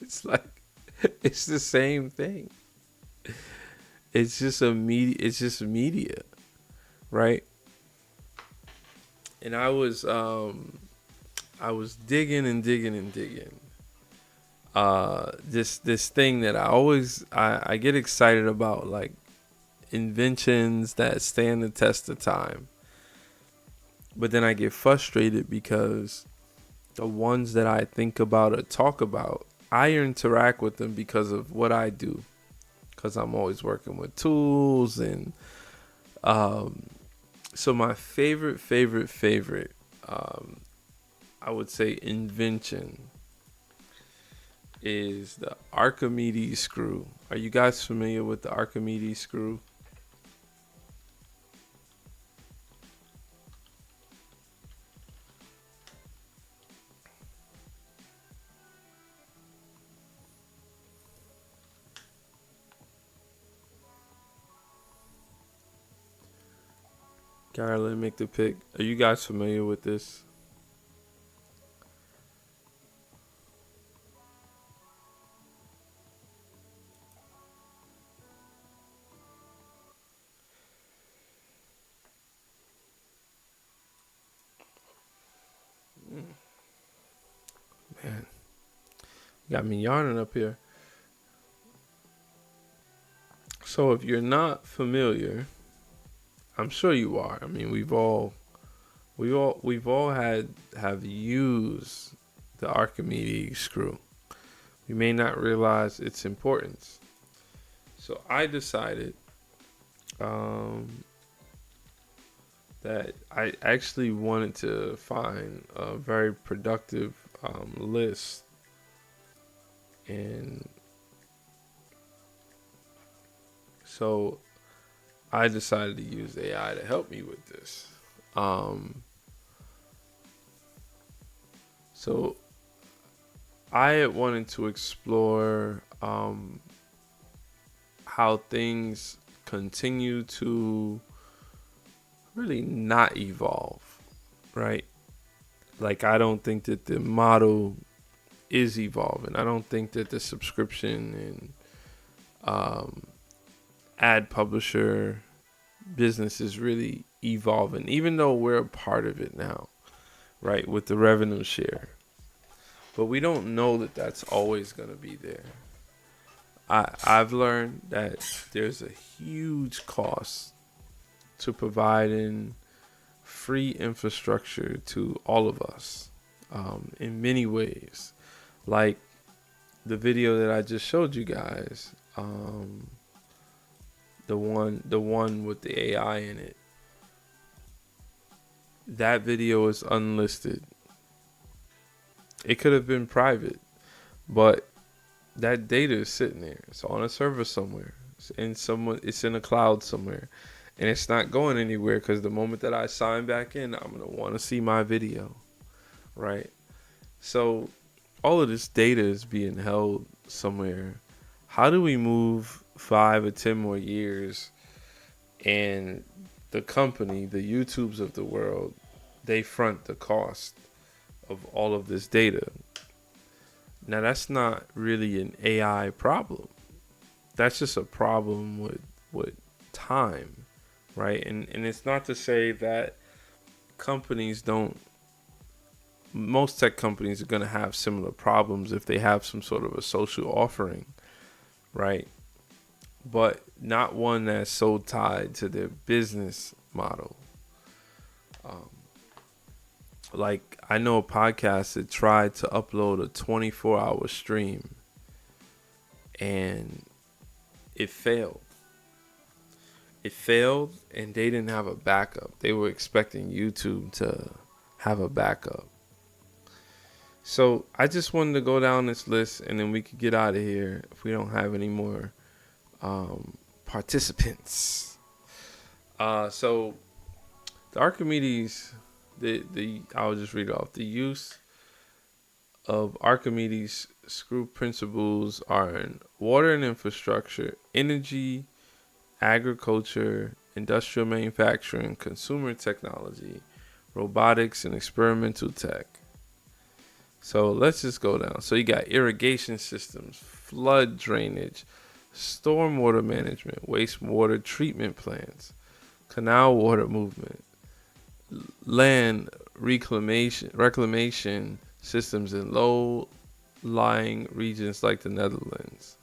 It's like, it's the same thing. It's just media, right? And I was digging and digging and digging. This thing that I get excited about, like inventions that stand the test of time. But then I get frustrated because the ones that I think about or talk about, I interact with them because of what I do. Because I'm always working with tools. And so my favorite, I would say invention is the Archimedes screw. Are you guys familiar with the Archimedes screw? Carolyn, make the pick. Are you guys familiar with this? Man, got me yarning up here. So if you're not familiar, I'm sure you are. I mean, we've all have used the Archimedes screw. We may not realize its importance. So I decided that I actually wanted to find a very productive list, and so I decided to use AI to help me with this. So I had wanted to explore how things continue to really not evolve, right? Like, I don't think that the model is evolving. I don't think that the subscription and ad publisher business is really evolving, even though we're a part of it now, right, with the revenue share. But we don't know that that's always going to be there. I've learned that there's a huge cost to providing free infrastructure to all of us. in many ways. Like the video that I just showed you guys, the one with the AI in it. That video is unlisted. It could have been private, but that data is sitting there. It's on a server somewhere. It's in a cloud somewhere. And it's not going anywhere because the moment that I sign back in, I'm going to want to see my video. Right? So all of this data is being held somewhere. How do we move 5 or 10 more years and the company, the YouTubes of the world, they front the cost of all of this data? Now, that's not really an AI problem. That's just a problem with time, right? And it's not to say that most tech companies are going to have similar problems if they have some sort of a social offering, right? But not one that's so tied to their business model. Like, I know a podcast that tried to upload a 24-hour stream and it failed. It failed and they didn't have a backup. They were expecting YouTube to have a backup. So I just wanted to go down this list and then we could get out of here if we don't have any more participants. So the Archimedes, I'll just read it off. The use of Archimedes' screw principles are in water and infrastructure, energy, agriculture, industrial manufacturing, consumer technology, robotics, and experimental tech. So let's just go down. So you got irrigation systems, flood drainage, stormwater management, wastewater treatment plants, canal water movement, land reclamation systems in low-lying regions like the Netherlands.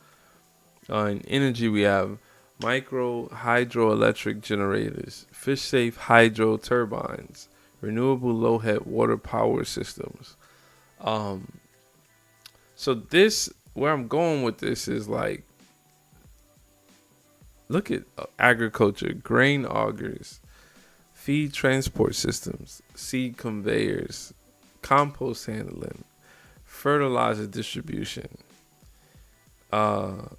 In energy, we have micro hydroelectric generators, fish-safe hydro turbines, renewable low-head water power systems. So this, where I'm going with this is like, look at agriculture, grain augers, feed transport systems, seed conveyors, compost handling, fertilizer distribution. Look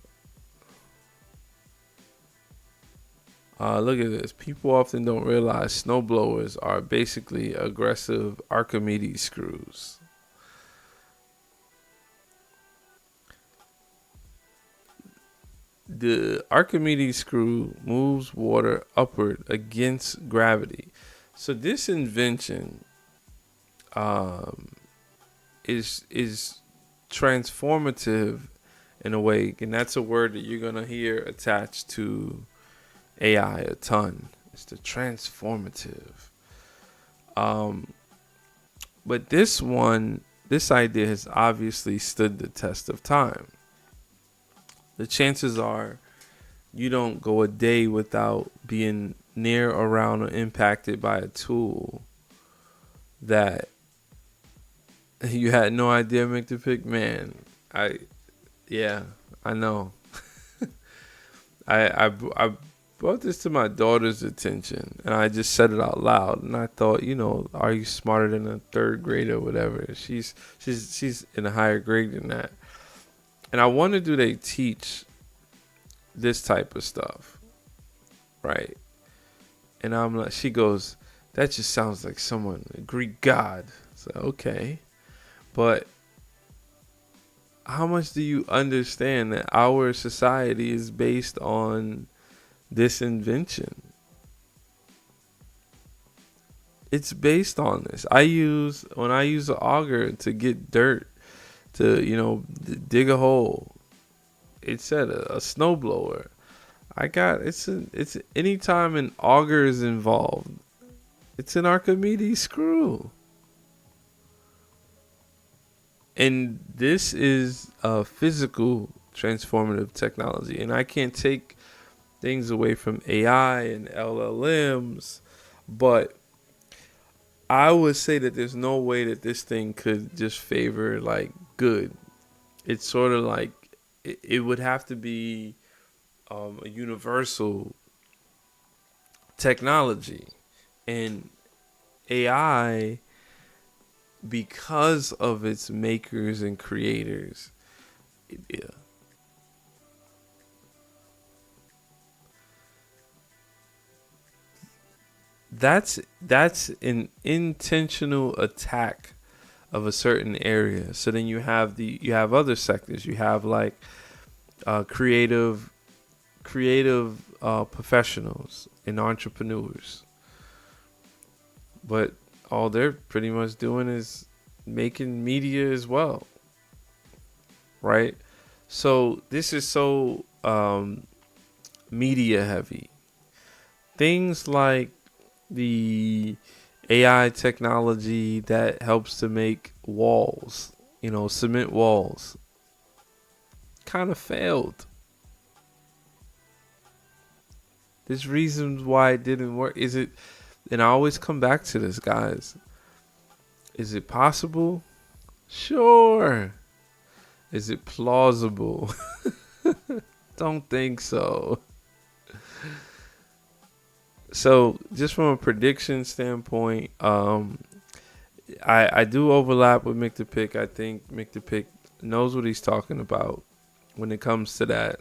at this. People often don't realize snowblowers are basically aggressive Archimedes screws. The Archimedes screw moves water upward against gravity. So this invention is transformative in a way, and that's a word that you're gonna hear attached to AI a ton. It's the transformative. But this idea has obviously stood the test of time. The chances are you don't go a day without being near, around, or impacted by a tool that you had no idea make the pick. Man, I know. I brought this to my daughter's attention and I just said it out loud, and I thought, are you smarter than a third grader or whatever? She's in a higher grade than that. And I wonder, do they teach this type of stuff? Right. And I'm like, she goes, that just sounds like someone, a Greek god. So, okay. But how much do you understand that our society is based on this invention? It's based on this. When I use an auger to get dirt, to dig a hole, it said a snowblower. It's anytime an auger is involved, it's an Archimedes screw. And this is a physical transformative technology, and I can't take things away from AI and LLMs, but I would say that there's no way that this thing could just favor like good. It's sort of like it would have to be a universal technology, and AI, because of its makers and creators, yeah. That's an intentional attack of a certain area. So then you have other sectors. You have like creative professionals and entrepreneurs, but all they're pretty much doing is making media as well, right? So this is so media heavy. Things like the AI technology that helps to make walls, cement walls, kind of failed. There's reasons why it didn't work. And I always come back to this, guys. Is it possible? Sure. Is it plausible? Don't think so. So just from a prediction standpoint, I do overlap with Mick the Pick. I think Mick the Pick knows what he's talking about when it comes to that.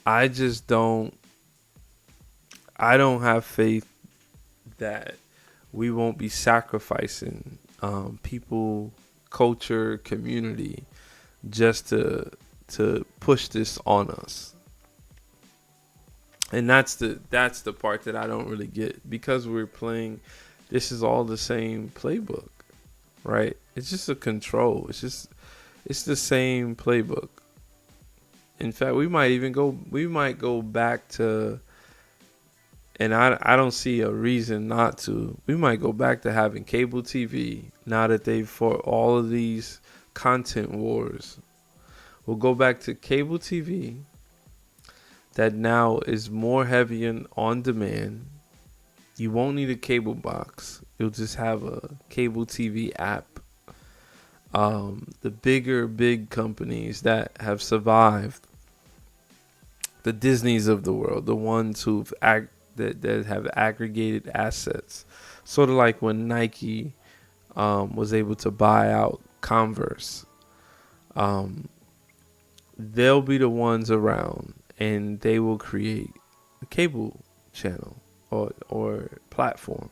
I don't have faith that we won't be sacrificing people, culture, community just to push this on us. And that's the part that I don't really get, because we're playing. This is all the same playbook, right? It's just a control. It's the same playbook. In fact, we might go back to, and I don't see a reason not to. We might go back to having cable TV now that they've fought all of these content wars. We'll go back to cable TV that now is more heavy on demand. You won't need a cable box. You'll just have a cable TV app. The big companies that have survived, the Disneys of the world, the ones that have aggregated assets, sort of like when Nike was able to buy out Converse. They'll be the ones around, and they will create a cable channel or platform,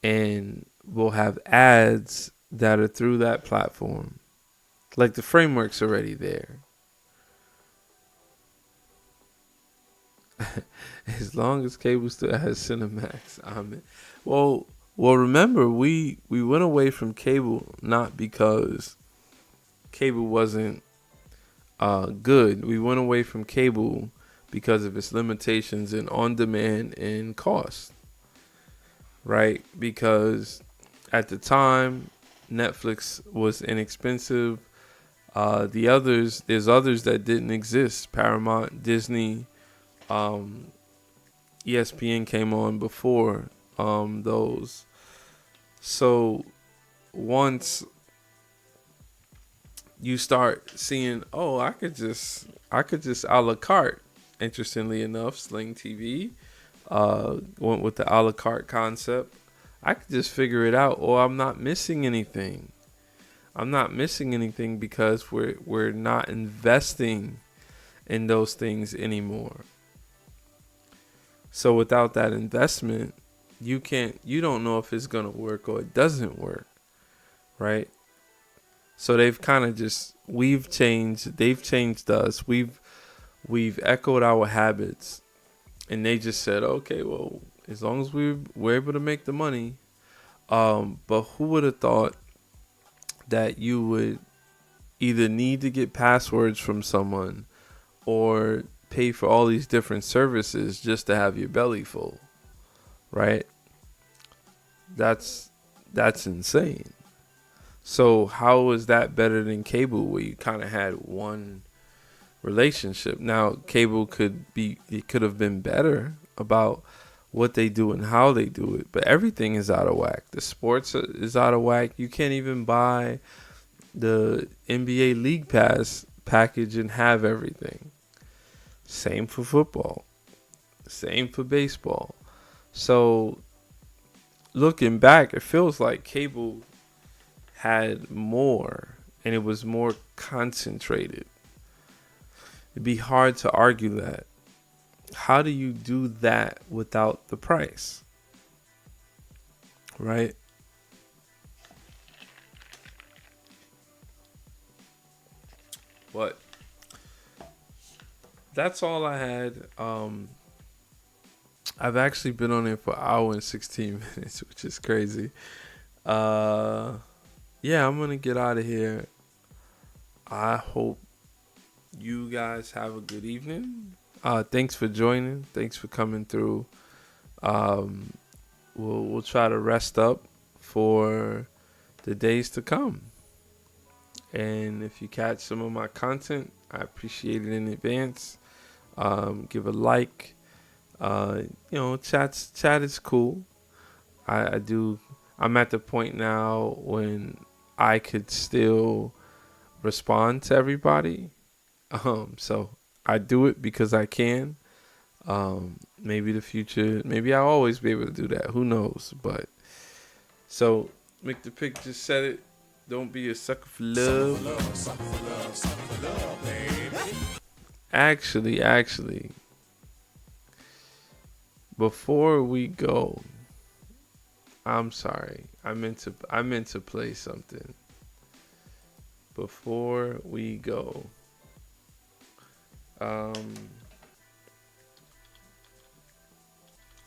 and we'll have ads that are through that platform. Like, the framework's already there. As long as cable still has Cinemax, well, remember, we went away from cable not because cable wasn't good. We went away from cable because of its limitations in on demand and cost, right? Because at the time, Netflix was inexpensive. There's others that didn't exist. Paramount, Disney, ESPN came on before those. So once you start seeing, I could just a la carte. Interestingly enough, Sling TV went with the a la carte concept. I could just figure it out, or I'm not missing anything. I'm not missing anything because we're not investing in those things anymore. So without that investment, you don't know if it's gonna work or it doesn't work, right? So they've kind of they've changed us. We've echoed our habits, and they just said, okay, well, as long as we're able to make the money. But who would have thought that you would either need to get passwords from someone or pay for all these different services just to have your belly full, right? That's insane. So how is that better than cable, where you kind of had one relationship? Now, cable could have been better about what they do and how they do it, but everything is out of whack. The sports is out of whack. You can't even buy the NBA League Pass package and have everything. Same for football. Same for baseball. So looking back, it feels like cable had more and it was more concentrated. It'd be hard to argue that. How do you do that without the price? Right? But that's all I had. I've actually been on it for an hour and 16 minutes, which is crazy. Yeah, I'm gonna get out of here. I hope you guys have a good evening. Thanks for joining. Thanks for coming through. We'll try to rest up for the days to come. And if you catch some of my content, I appreciate it in advance. Give a like. Chat is cool. I'm at the point now when I could still respond to everybody. So I do it because I can. Maybe the future, maybe I'll always be able to do that. Who knows? But so Mick the Pick just said it. Don't be a sucker for love. Sucker for love, baby. Actually, before we go, I'm sorry. I meant to play something. Before we go.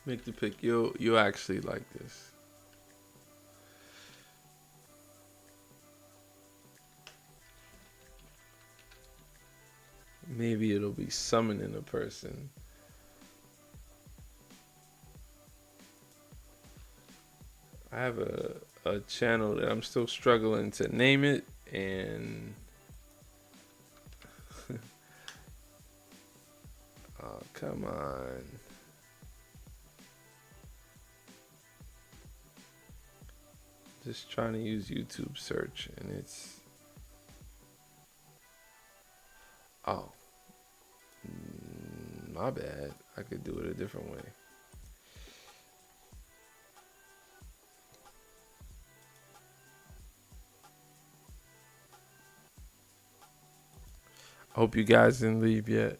Make the pick. You'll actually like this. Maybe it'll be summoning a person. I have a channel that I'm still struggling to name it, and oh, come on. Just trying to use YouTube search, and it's my bad. I could do it a different way. I hope you guys didn't leave yet.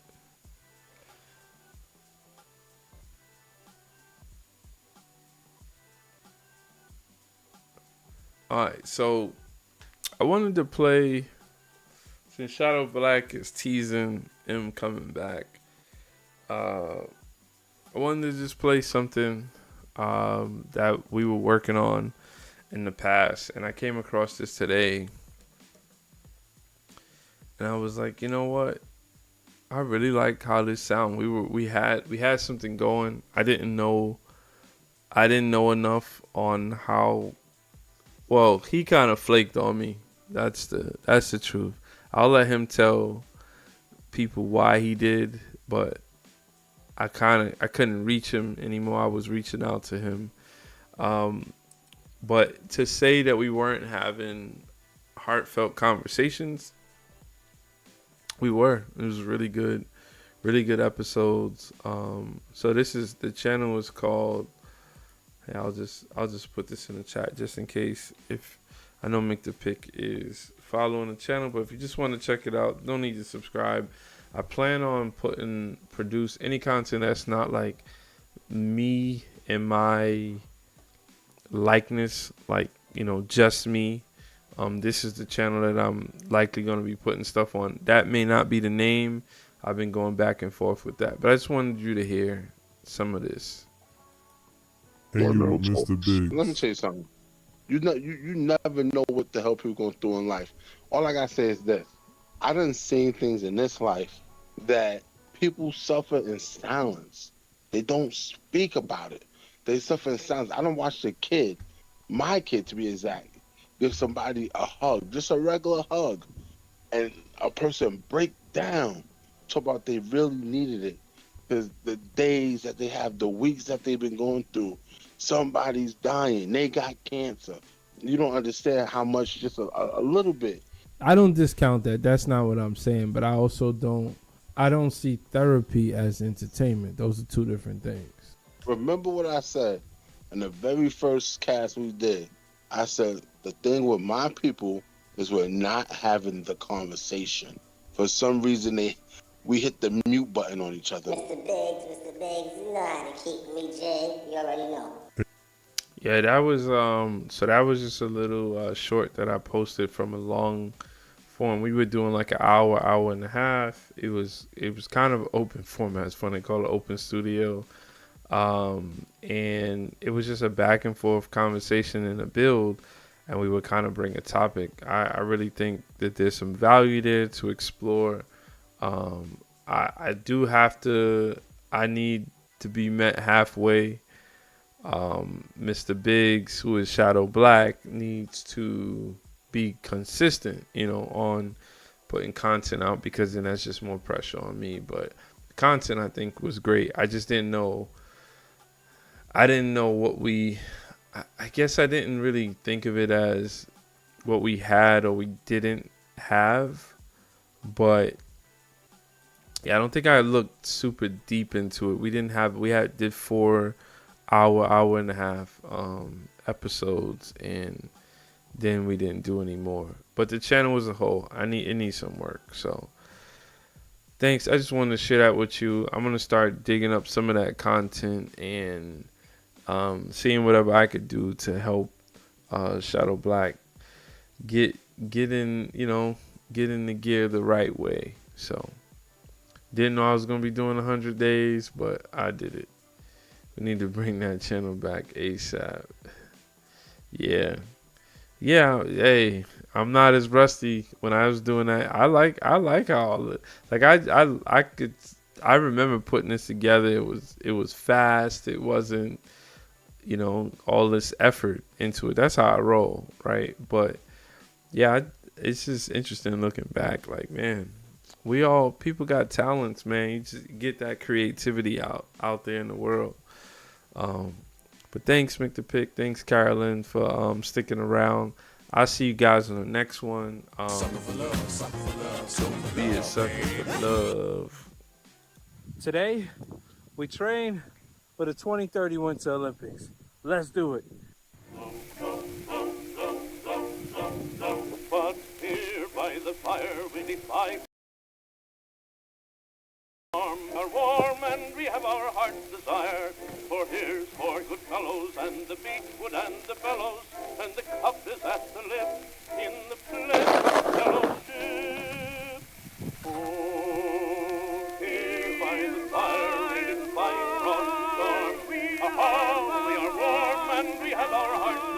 Alright, so I wanted to play, since Shadow Black is teasing him coming back, I wanted to just play something that we were working on in the past, and I came across this today, and I was like, you know what? I really like how this sound. We had something going. I didn't know enough on how. Well, he kind of flaked on me. That's the truth. I'll let him tell people why he did, but I couldn't reach him anymore. I was reaching out to him. But to say that we weren't having heartfelt conversations, we were. It was really good episodes. So the channel is called. Hey, I'll just put this in the chat just in case. If I know Mick the Pick is following the channel, but if you just want to check it out, don't need to subscribe. I plan on produce any content that's not like me and my likeness, like, just me. This is the channel that I'm likely going to be putting stuff on. That may not be the name. I've been going back and forth with that, but I just wanted you to hear some of this. Hey, Mr. Biggs. Let me tell you something. You never know what the hell people going through in life. All I gotta say is this: I done seen things in this life that people suffer in silence. They don't speak about it. They suffer in silence. I don't watch my kid to be exact, give somebody a hug, just a regular hug, and a person break down, talk about they really needed it, the days that they have, the weeks that they've been going through. Somebody's dying. They got cancer. You don't understand how much just a little bit. I don't discount that. That's not what I'm saying. But I also I don't see therapy as entertainment. Those are two different things. Remember what I said in the very first cast we did? I said the thing with my people is we're not having the conversation. For some reason, we hit the mute button on each other. Mr. Biggs, you know how to keep me, Jay. You already know. Yeah, that was so that was just a little short that I posted from a long form. We were doing like an hour and a half. It was kind of open format. It's funny, they call it open studio. And it was just a back and forth conversation and a build, and we would kind of bring a topic. I really think that there's some value there to explore. I need to be met halfway. Mr. Biggs, who is Shadow Black, needs to be consistent, on putting content out, because then that's just more pressure on me. But the content, I think, was great. I just didn't know. I didn't know what I guess I didn't really think of it as what we had or we didn't have. But yeah, I don't think I looked super deep into it. We did 4 hour and a half episodes, and then we didn't do any more. But the channel as a whole, it needs some work. So thanks. I just wanted to share that with you. I'm gonna start digging up some of that content and seeing whatever I could do to help Shadow Black get in the gear the right way. So didn't know I was gonna be doing 100 days, but I did it. We need to bring that channel back ASAP. Yeah. Hey, I'm not as rusty when I was doing that. I like how I remember putting this together. It was fast. It wasn't, all this effort into it. That's how I roll, right? But yeah, it's just interesting looking back. Like, man, people got talents, man. You just get that creativity out there in the world. But thanks, Mr. Pick. Thanks, Carolyn, for sticking around. I'll see you guys on the next one. Don't be a sucker for love. Today, we train for the 2030 Winter Olympics. Let's do it. But here by the fire we defy. Are warm and we have our heart's desire. For here's for good fellows and the beechwood and the bellows, and the cup is at the lip in the pleasant fellowship. Oh, here by the fire we defy frost and storm. Aha, we are warm and we have our heart's